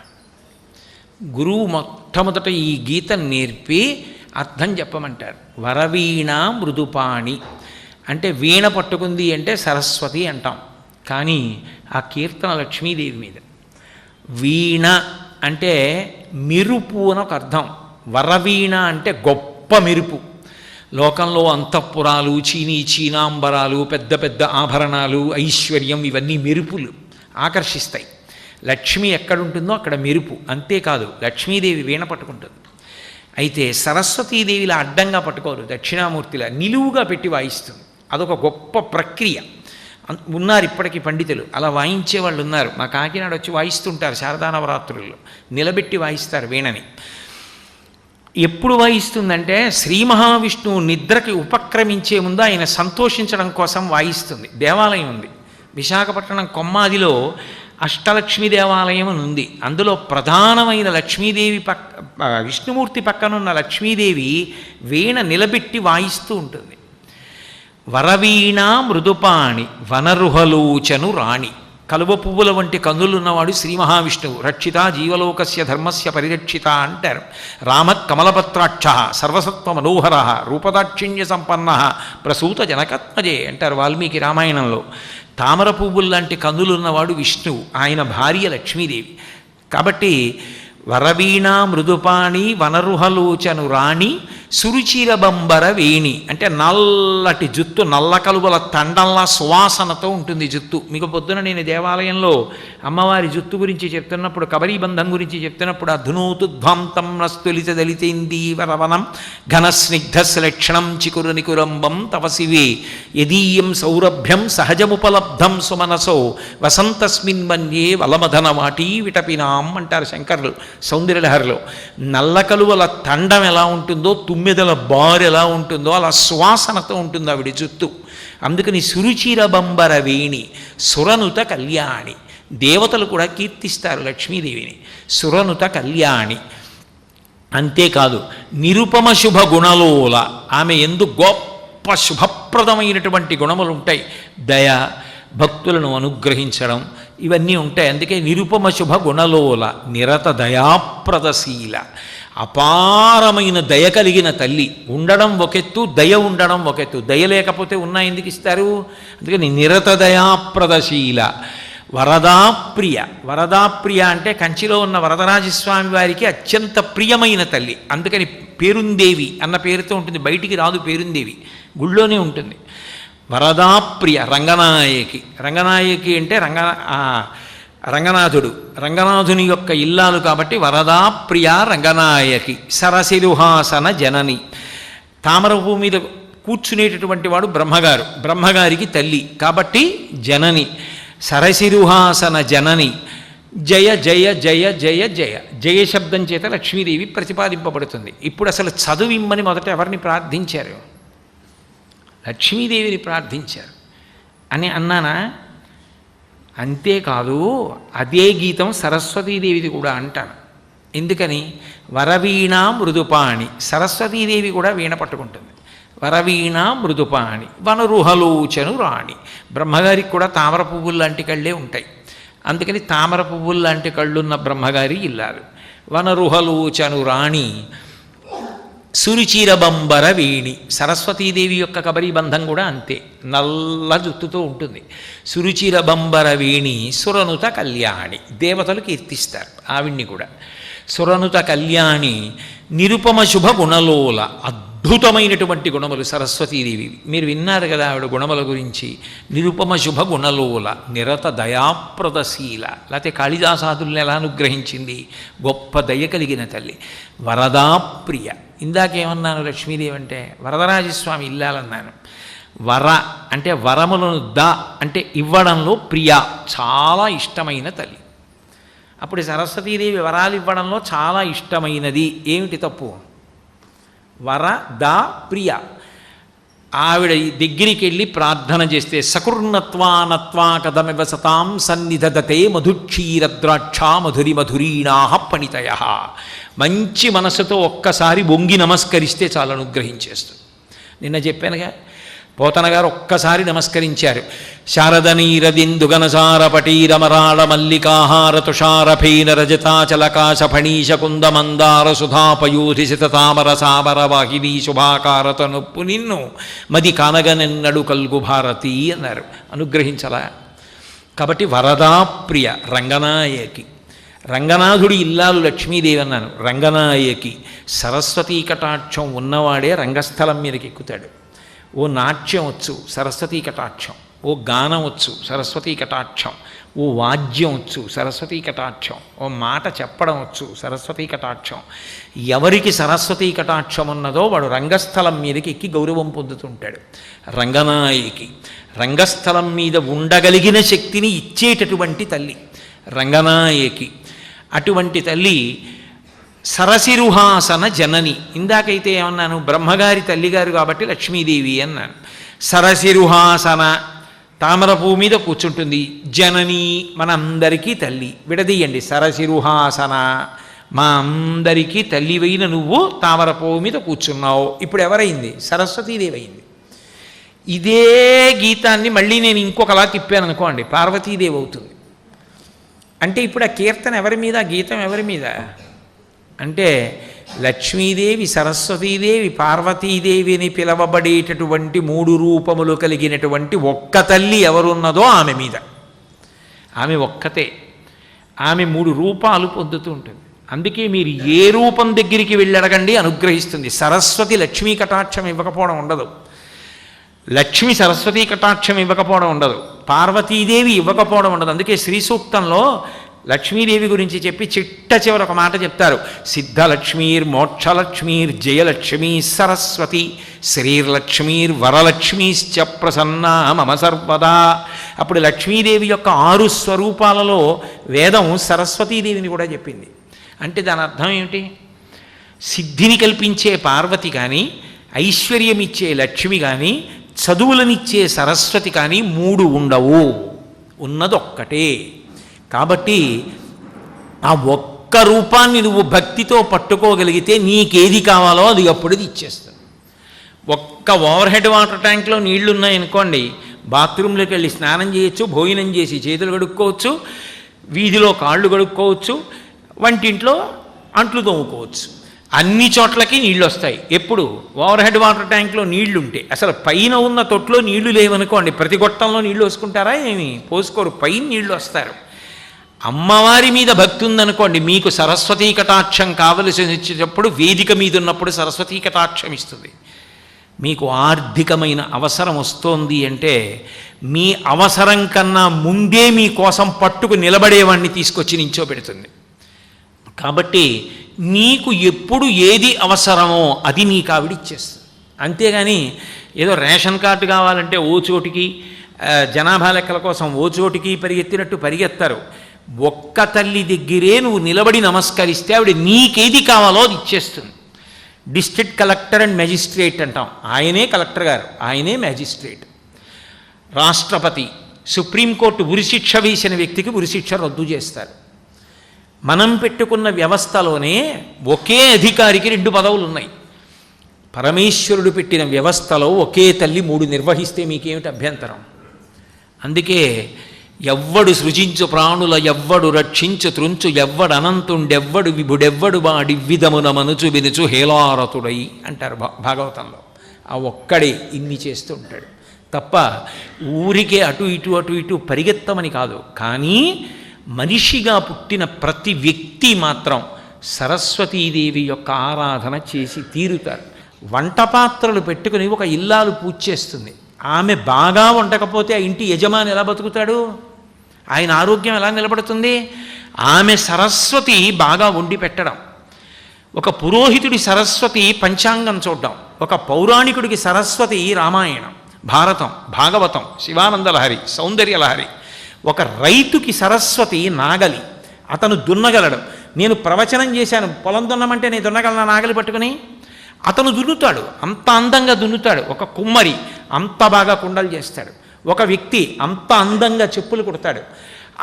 Speaker 1: గురువు మొట్టమొదట ఈ గీతం నేర్పి అర్థం చెప్పమంటారు. వరవీణ మృదుపాణి అంటే వీణ పట్టుకుంది అంటే సరస్వతి అంటాం. కానీ ఆ కీర్తన లక్ష్మీదేవి మీద. వీణ అంటే మెరుపు అని ఒక అర్థం. వరవీణ అంటే గొప్ప మెరుపు. లోకంలో అంతఃపురాలు, చీనాంబరాలు, పెద్ద పెద్ద ఆభరణాలు, ఐశ్వర్యం, ఇవన్నీ మెరుపులు ఆకర్షిస్తాయి. లక్ష్మి ఎక్కడుంటుందో అక్కడ మెరుపు. అంతేకాదు లక్ష్మీదేవి వీణ పట్టుకుంటుంది. అయితే సరస్వతీదేవిలా అడ్డంగా పట్టుకోరు, దక్షిణామూర్తిలా నిలువుగా పెట్టి వాయిస్తుంది. అదొక గొప్ప ప్రక్రియ. ఉన్నారు ఇప్పటికీ పండితులు, అలా వాయించే వాళ్ళు ఉన్నారు. మా కాకినాడ వచ్చి వాయిస్తుంటారు శారదా నవరాత్రుల్లో. నిలబెట్టి వాయిస్తారు వీణని. ఎప్పుడు వాయిస్తుందంటే శ్రీ మహావిష్ణువు నిద్రకి ఉపక్రమించే ముందు ఆయన సంతోషించడం కోసం వాయిస్తుంది. దేవాలయం ఉంది విశాఖపట్నం కొమ్మాదిలో, అష్టలక్ష్మి దేవాలయం అని ఉంది. అందులో ప్రధానమైన లక్ష్మీదేవి విష్ణుమూర్తి పక్కనున్న లక్ష్మీదేవి వీణ నిలబెట్టి వాయిస్తూ ఉంటుంది. వరవీణ మృదుపాణి వనరుహలోచను రాణి. కలువ పువ్వుల వంటి కన్నులున్నవాడు శ్రీ మహావిష్ణువు. రక్షిత జీవలోకస్య ధర్మస్య పరిరక్షిత అంటారు. రామత్ కమలపత్రాక్ష సర్వసత్వ మనోహర రూపదాక్షిణ్య సంపన్న ప్రసూత జనకత్మజే అంటారు వాల్మీకి రామాయణంలో. తామర పువ్వుల్లాంటి కన్నులున్నవాడు విష్ణువు, ఆయన భార్య లక్ష్మీదేవి. కాబట్టి వరవీణ మృదుపాణి వనరుహలోచను రాణి సురుచిరబంబర వేణి అంటే నల్లటి జుత్తు, నల్ల కలువల తండంలా సువాసనతో ఉంటుంది జుత్తు. మీకు పొద్దున నేను దేవాలయంలో అమ్మవారి జుత్తు గురించి చెప్తున్నప్పుడు, కబరీబంధం గురించి చెప్తున్నప్పుడు అధునోతుధ్వాంతం నస్తులిత దళితేందీవరవనం ఘనస్నిగ్ధశ్లక్షణం చికురు నికురంబం తవసివే యదీయం సౌరభ్యం సహజముపలబ్ధం సుమనసో వసంతస్మిన్ మన్యే వలమధన వాటీ విటపినాం అంటారు శంకర్లు సౌందర్యలహరిలో. నల్ల కలువల తండం ఎలా ఉంటుందో, తుమ్మెదల బారు ఎలా ఉంటుందో అలా సువాసనతో ఉంటుంది ఆవిడ జుత్తు. అందుకని సురుచిరబంబర వేణి సురనుత కళ్యాణి. దేవతలు కూడా కీర్తిస్తారు లక్ష్మీదేవిని, సురనుత కళ్యాణి. అంతేకాదు నిరుపమ శుభ గుణలోల, ఆమె ఎందు గొప్ప శుభప్రదమైనటువంటి గుణములు ఉంటాయి. దయ, భక్తులను అనుగ్రహించడం, ఇవన్నీ ఉంటాయి. అందుకే నిరుపమ శుభ గుణలోల నిరత దయాప్రదశీల. అపారమైన దయ కలిగిన తల్లి. ఉండడం ఒకెత్తు, దయ ఉండడం ఒకెత్తు. దయ లేకపోతే ఉన్నా ఎందుకు ఇస్తారు? అందుకని నిరత దయాప్రదశీల. వరదాప్రియ. వరదాప్రియ అంటే కంచిలో ఉన్న వరదరాజస్వామి వారికి అత్యంత ప్రియమైన తల్లి. అందుకని పేరుందేవి అన్న పేరుతో ఉంటుంది, బయటికి రాదు పేరుందేవి. గుళ్ళోనే ఉంటుంది. వరదాప్రియ రంగనాయకి. రంగనాయకి అంటే రంగనాథుడు, రంగనాథుని యొక్క ఇల్లాలు కాబట్టి వరదాప్రియ రంగనాయకి. సరసిరుహాసన జనని. తామర పువ్వు మీద కూర్చునేటటువంటి వాడు బ్రహ్మగారు, బ్రహ్మగారికి తల్లి కాబట్టి జనని. సరసిరుహాసన జనని. జయ జయ జయ జయ జయ. జయ శబ్దం చేత లక్ష్మీదేవి ప్రతిపాదింపబడుతుంది. ఇప్పుడు అసలు చదువిమ్మని మొదట ఎవరిని ప్రార్థించారు? లక్ష్మీదేవిని ప్రార్థించారు అని అన్నానా? అంతేకాదు, అదే గీతం సరస్వతీదేవిది కూడా అంటాను. ఎందుకని? వరవీణా మృదుపాణి. సరస్వతీదేవి కూడా వీణ పట్టుకుంటుంది. వరవీణా మృదుపాణి వనరుహలోచను రాణి. బ్రహ్మగారికి కూడా తామర పువ్వులు లాంటి కళ్ళే ఉంటాయి. అందుకని తామర పువ్వులు లాంటి కళ్ళున్న బ్రహ్మగారి ఇల్లాలు. వనరుహలోచను రాణి సురుచిరబంబర వేణి. సరస్వతీదేవి యొక్క కబరీబంధం కూడా అంతే, నల్ల జుత్తుతో ఉంటుంది. సురుచిరబంబర వేణి సురనుత కళ్యాణి. దేవతలు కీర్తిస్తారు ఆవిడ్ని కూడా. సురనుత కళ్యాణి నిరుపమ శుభ గుణలోల. అద్భుతమైనటువంటి గుణములు సరస్వతీదేవి. మీరు విన్నారు కదా ఆవిడ గుణముల గురించి. నిరుపమ శుభ గుణలోల, నిరత దయాప్రదశీల. లేకపోతే కాళిదాసాదుల్ని ఎలా అనుగ్రహించింది? గొప్ప దయ కలిగిన తల్లి. వరదాప్రియ. ఇందాకేమన్నాను? లక్ష్మీదేవి అంటే వరదరాజస్వామి ఇల్లాలన్నాను. వర అంటే వరములను, ద అంటే ఇవ్వడంలో ప్రియ, చాలా ఇష్టమైన తల్లి. అప్పుడు సరస్వతీదేవి వరాలు ఇవ్వడంలో చాలా ఇష్టమైనది. ఏమిటి తప్పు? వర ద ప్రియ. ఆవిడ దగ్గరికి వెళ్ళి ప్రార్థన చేస్తే సకృన్నత్వానత్వా కథమివ సతాం సన్నిధదతే మధుక్షీరద్రాక్షా మధురి మధురీణా పణితయ. మంచి మనసుతో ఒక్కసారి వంగి నమస్కరిస్తే చాలా అనుగ్రహించేస్తుంది. నిన్న చెప్పానుగా, పోతన గారు ఒక్కసారి నమస్కరించారు. శారదనీరదిందుగనసార పటీరమరాళ మల్లికాహార తుషారఫేన రజతాచలకాశ ఫణీశ కుందమందార సుధాపయోధి శతతామర సామర వాహిని శుభాకారత నొప్పు నిన్ను మది కానగనెన్నడు కల్గు భారతి అన్నారు. అనుగ్రహించలా. కాబట్టి వరదాప్రియ రంగనాయకి. రంగనాథుడి ఇల్లాలు లక్ష్మీదేవి అన్నాను. రంగనాయకి. సరస్వతీ కటాక్షం ఉన్నవాడే రంగస్థలం మీదకి ఎక్కుతాడు. ఓ నాట్యం వచ్చు, సరస్వతీ కటాక్షం. ఓ గానం వచ్చు, సరస్వతీ కటాక్షం. ఓ వాద్యం వచ్చు, సరస్వతీ కటాక్షం. ఓ మాట చెప్పడం వచ్చు, సరస్వతీ కటాక్షం. ఎవరికి సరస్వతీ కటాక్షం ఉన్నదో వాడు రంగస్థలం మీదకి ఎక్కి గౌరవం పొందుతుంటాడు. రంగనాయకి. రంగస్థలం మీద ఉండగలిగిన శక్తిని ఇచ్చేటటువంటి తల్లి రంగనాయకి. అటువంటి తల్లి సరసిరుహాసన జనని. ఇందాకైతే ఏమన్నాను? బ్రహ్మగారి తల్లిగారు కాబట్టి లక్ష్మీదేవి అన్నాను. సరసిరుహాసన, తామర పువ్వు మీద కూర్చుంటుంది. జనని, మనందరికీ తల్లి. విడదీయండి. సరసిరుహాసన, మా అందరికీ తల్లివైన నువ్వు తామర పువ్వు మీద కూర్చున్నావు. ఇప్పుడు ఎవరైంది? సరస్వతీదేవి అయింది. ఇదే గీతాన్ని మళ్ళీ నేను ఇంకొకలా తిప్పాను అనుకోండి, పార్వతీదేవి అవుతుంది. అంటే ఇప్పుడు ఆ కీర్తన ఎవరి మీద, గీతం ఎవరి మీద అంటే లక్ష్మీదేవి, సరస్వతీదేవి, పార్వతీదేవి అని పిలవబడేటటువంటి మూడు రూపములు కలిగినటువంటి ఒక్క తల్లి ఎవరున్నదో ఆమె మీద. ఆమె ఒక్కతే. ఆమె మూడు రూపాలు పొందుతూ ఉంటుంది. అందుకే మీరు ఏ రూపం దగ్గరికి వెళ్ళి అడగండి అనుగ్రహిస్తుంది. సరస్వతి లక్ష్మీ కటాక్షం ఇవ్వకపోవడం ఉండదు. లక్ష్మి సరస్వతీ కటాక్షం ఇవ్వకపోవడం ఉండదు. పార్వతీదేవి ఇవ్వకపోవడం ఉండదు. అందుకే శ్రీ సూక్తంలో లక్ష్మీదేవి గురించి చెప్పి చిట్ట చివరి ఒక మాట చెప్తారు. సిద్ధలక్ష్మీర్ మోక్షలక్ష్మీర్ జయలక్ష్మీ సరస్వతి శ్రీర్లక్ష్మీర్ వరలక్ష్మీశ్చ ప్రసన్నా మమ సర్వదా. అప్పుడు లక్ష్మీదేవి యొక్క 6 స్వరూపాలలో వేదం సరస్వతీదేవిని కూడా చెప్పింది. అంటే దాని అర్థం ఏమిటి? సిద్ధిని కల్పించే పార్వతి కానీ, ఐశ్వర్యమిచ్చే లక్ష్మి కానీ, చదువులనిచ్చే సరస్వతి కానీ 3 ఉండవు. ఉన్నదొక్కటే. కాబట్టి ఆ ఒక్క రూపాన్ని నువ్వు భక్తితో పట్టుకోగలిగితే నీకేది కావాలో అది అప్పుడది ఇచ్చేస్తుంది. ఒక్క ఓవర్ హెడ్ వాటర్ ట్యాంక్లో నీళ్లు ఉన్నాయనుకోండి, బాత్రూంలోకి వెళ్ళి స్నానం చేయొచ్చు, భోజనం చేసి చేతులు కడుక్కోవచ్చు, వీధిలో కాళ్ళు కడుక్కోవచ్చు, వంటింట్లో అంట్లు తోముకోవచ్చు. అన్ని చోట్లకి నీళ్ళు వస్తాయి. ఎప్పుడు? ఓవర్ హెడ్ వాటర్ ట్యాంక్లో నీళ్లుంటే. అసలు పైన ఉన్న తొట్లో నీళ్లు లేవనుకోండి, ప్రతి గొట్టంలో నీళ్లు వేసుకుంటారా? ఏమి పోసుకోరు. పైన నీళ్లు వస్తారు. అమ్మవారి మీద భక్తి ఉందనుకోండి, మీకు సరస్వతీ కటాక్షం కావలసి వచ్చేటప్పుడు వేదిక మీద ఉన్నప్పుడు సరస్వతీ కటాక్షం ఇస్తుంది. మీకు ఆర్థికమైన అవసరం వస్తోంది అంటే మీ అవసరం కన్నా ముందే మీకోసం పట్టుకు నిలబడేవాడిని తీసుకొచ్చి నించోబెడుతుంది. కాబట్టి నీకు ఎప్పుడు ఏది అవసరమో అది నీకు ఆవిడిచ్చేస్తుంది. అంతేగాని ఏదో రేషన్ కార్డు కావాలంటే ఓ చోటికి, జనాభా లెక్కల కోసం ఓ చోటికి పరిగెత్తినట్టు పరిగెత్తారు. ఒక్క తల్లి దగ్గరే నువ్వు నిలబడి నమస్కరిస్తే ఆవిడ నీకేది కావాలో అది ఇచ్చేస్తుంది. డిస్ట్రిక్ట్ కలెక్టర్ అండ్ మెజిస్ట్రేట్ అంటాం, ఆయనే కలెక్టర్ గారు, ఆయనే మెజిస్ట్రేట్. రాష్ట్రపతి, సుప్రీంకోర్టు ఉరిశిక్ష వేసిన వ్యక్తికి ఉరిశిక్ష రద్దు చేస్తారు. మనం పెట్టుకున్న వ్యవస్థలోనే ఒకే అధికారికి 2 పదవులు ఉన్నాయి. పరమేశ్వరుడు పెట్టిన వ్యవస్థలో ఒకే తల్లి 3 నిర్వహిస్తే మీకేమిటి అభ్యంతరం? అందుకే ఎవ్వడు సృజించు ప్రాణుల ఎవ్వడు రక్షించు త్రుంచు ఎవ్వడు అనంతుండెవ్వడు విభుడెవ్వడు వాడి విధమున మనుచు వినుచు హేలారతుడై అంటారు భాగవతంలో. ఆ ఒక్కడే ఇన్ని చేస్తూ ఉంటాడు తప్ప ఊరికే అటు ఇటు పరిగెత్తమని కాదు. కానీ మనిషిగా పుట్టిన ప్రతి వ్యక్తి మాత్రం సరస్వతీదేవి యొక్క ఆరాధన చేసి తీరుతారు. వంట పాత్రలు పెట్టుకుని ఒక ఇల్లాలు పూజ చేస్తుంది. ఆమె బాగా వండకపోతే ఆ ఇంటి యజమాని ఎలా బతుకుతాడు? ఆయన ఆరోగ్యం ఎలా నిలబడుతుంది? ఆమె సరస్వతి బాగా వండి పెట్టడం. ఒక పురోహితుడి సరస్వతి పంచాంగం చూడడం, ఒక పౌరాణికుడికి సరస్వతి రామాయణం, భారతం, భాగవతం, శివానందలహరి, సౌందర్యలహరి. ఒక రైతుకి సరస్వతి నాగలి, అతను దున్నగలడు. నేను ప్రవచనం చేశాను, పొలం దున్నమంటే నేను దున్నగలన నాగలి పట్టుకుని? అతను దున్నుతాడు, అంత అందంగా దున్నుతాడు. ఒక కుమ్మరి అంత బాగా కుండలు చేస్తాడు. ఒక వ్యక్తి అంత అందంగా చెప్పులు కుడతాడు.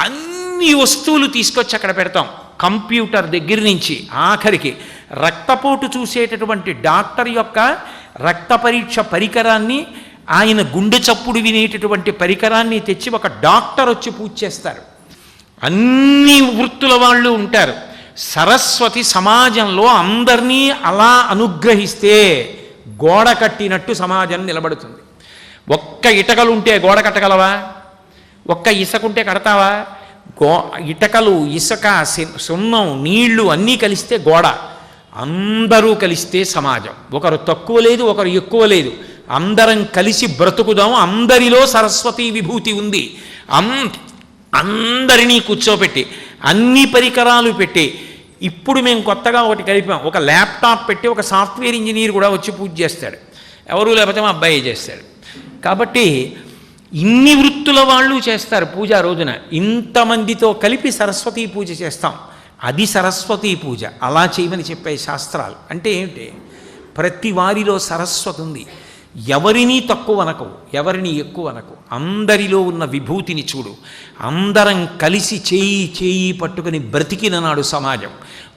Speaker 1: అన్ని వస్తువులు తీసుకొచ్చి అక్కడ పెడతాం. కంప్యూటర్ దగ్గర నుంచి ఆఖరికి రక్తపోటు చూసేటటువంటి డాక్టర్ యొక్క రక్త పరీక్ష పరికరాన్ని, ఆయన గుండె చప్పుడు వినేటటువంటి పరికరాన్ని తెచ్చి ఒక డాక్టర్ వచ్చి పూజ చేస్తారు. అన్ని వృత్తుల వాళ్ళు ఉంటారు. సరస్వతి సమాజంలో అందరినీ అలా అనుగ్రహిస్తే గోడ కట్టినట్టు సమాజం నిలబడుతుంది. ఒక్క ఇటకలు ఉంటే గోడ కట్టగలవా? ఒక్క ఇసుకుంటే కడతావా? ఇటకలు, ఇసుక, సున్నం, నీళ్లు అన్నీ కలిస్తే గోడ. అందరూ కలిస్తే సమాజం. ఒకరు తక్కువ లేదు, ఒకరు ఎక్కువ లేదు. అందరం కలిసి బ్రతుకుదాం. అందరిలో సరస్వతీ విభూతి ఉంది. అందరినీ కూర్చోపెట్టి అన్ని పరికరాలు పెట్టి, ఇప్పుడు మేము కొత్తగా ఒకటి కలిపాం, ఒక ల్యాప్టాప్ పెట్టి ఒక సాఫ్ట్వేర్ ఇంజనీర్ కూడా వచ్చి పూజ చేస్తాడు. ఎవరు లేకపోతే మా అబ్బాయి చేస్తాడు. కాబట్టి ఇన్ని వృత్తుల వాళ్ళు చేస్తారు పూజ రోజున. ఇంతమందితో కలిపి సరస్వతీ పూజ చేస్తాం. అది సరస్వతీ పూజ. అలా చేయమని చెప్పే శాస్త్రాలు. అంటే ఏమిటి? ప్రతి వారిలో సరస్వతి ఉంది. ఎవరినీ తక్కువ అనకు, ఎవరిని ఎక్కువ అనకు. అందరిలో ఉన్న విభూతిని చూడు. అందరం కలిసి చేయి పట్టుకుని బ్రతికిన నాడు సమాజం.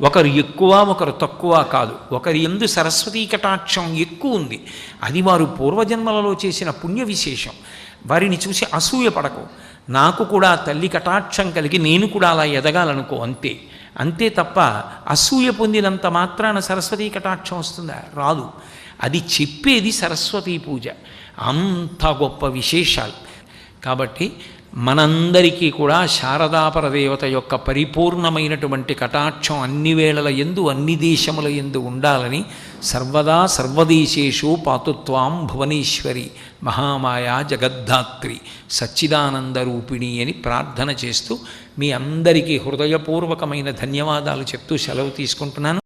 Speaker 1: ఒకరు ఎక్కువ, ఒకరు తక్కువ కాదు. ఒకరి యందు సరస్వతీ కటాక్షం ఎక్కువ ఉంది. అది వారు పూర్వజన్మలలో చేసిన పుణ్య విశేషం. వారిని చూసి అసూయ పడకు. నాకు కూడా తల్లి కటాక్షం కలిగి నేను కూడా అలా ఎదగాలనుకో, అంతే. అంతే తప్ప అసూయ పొందినంత మాత్రాన సరస్వతీ కటాక్షం వస్తుందా? రాదు. అది చెప్పేది సరస్వతీ పూజ. అంత గొప్ప విశేషాలు. కాబట్టి మనందరికీ కూడా శారదాపరదేవత యొక్క పరిపూర్ణమైనటువంటి కటాక్షం అన్ని వేళల యందు, అన్ని దేశముల యందు ఉండాలని సర్వదా సర్వదేశేషు పాతుత్వాం భువనేశ్వరి మహామాయా జగద్ధాత్రి సచ్చిదానందరూపిణి అని ప్రార్థన చేస్తూ మీ అందరికీ హృదయపూర్వకమైన ధన్యవాదాలు చెప్తూ సెలవు తీసుకుంటున్నాను.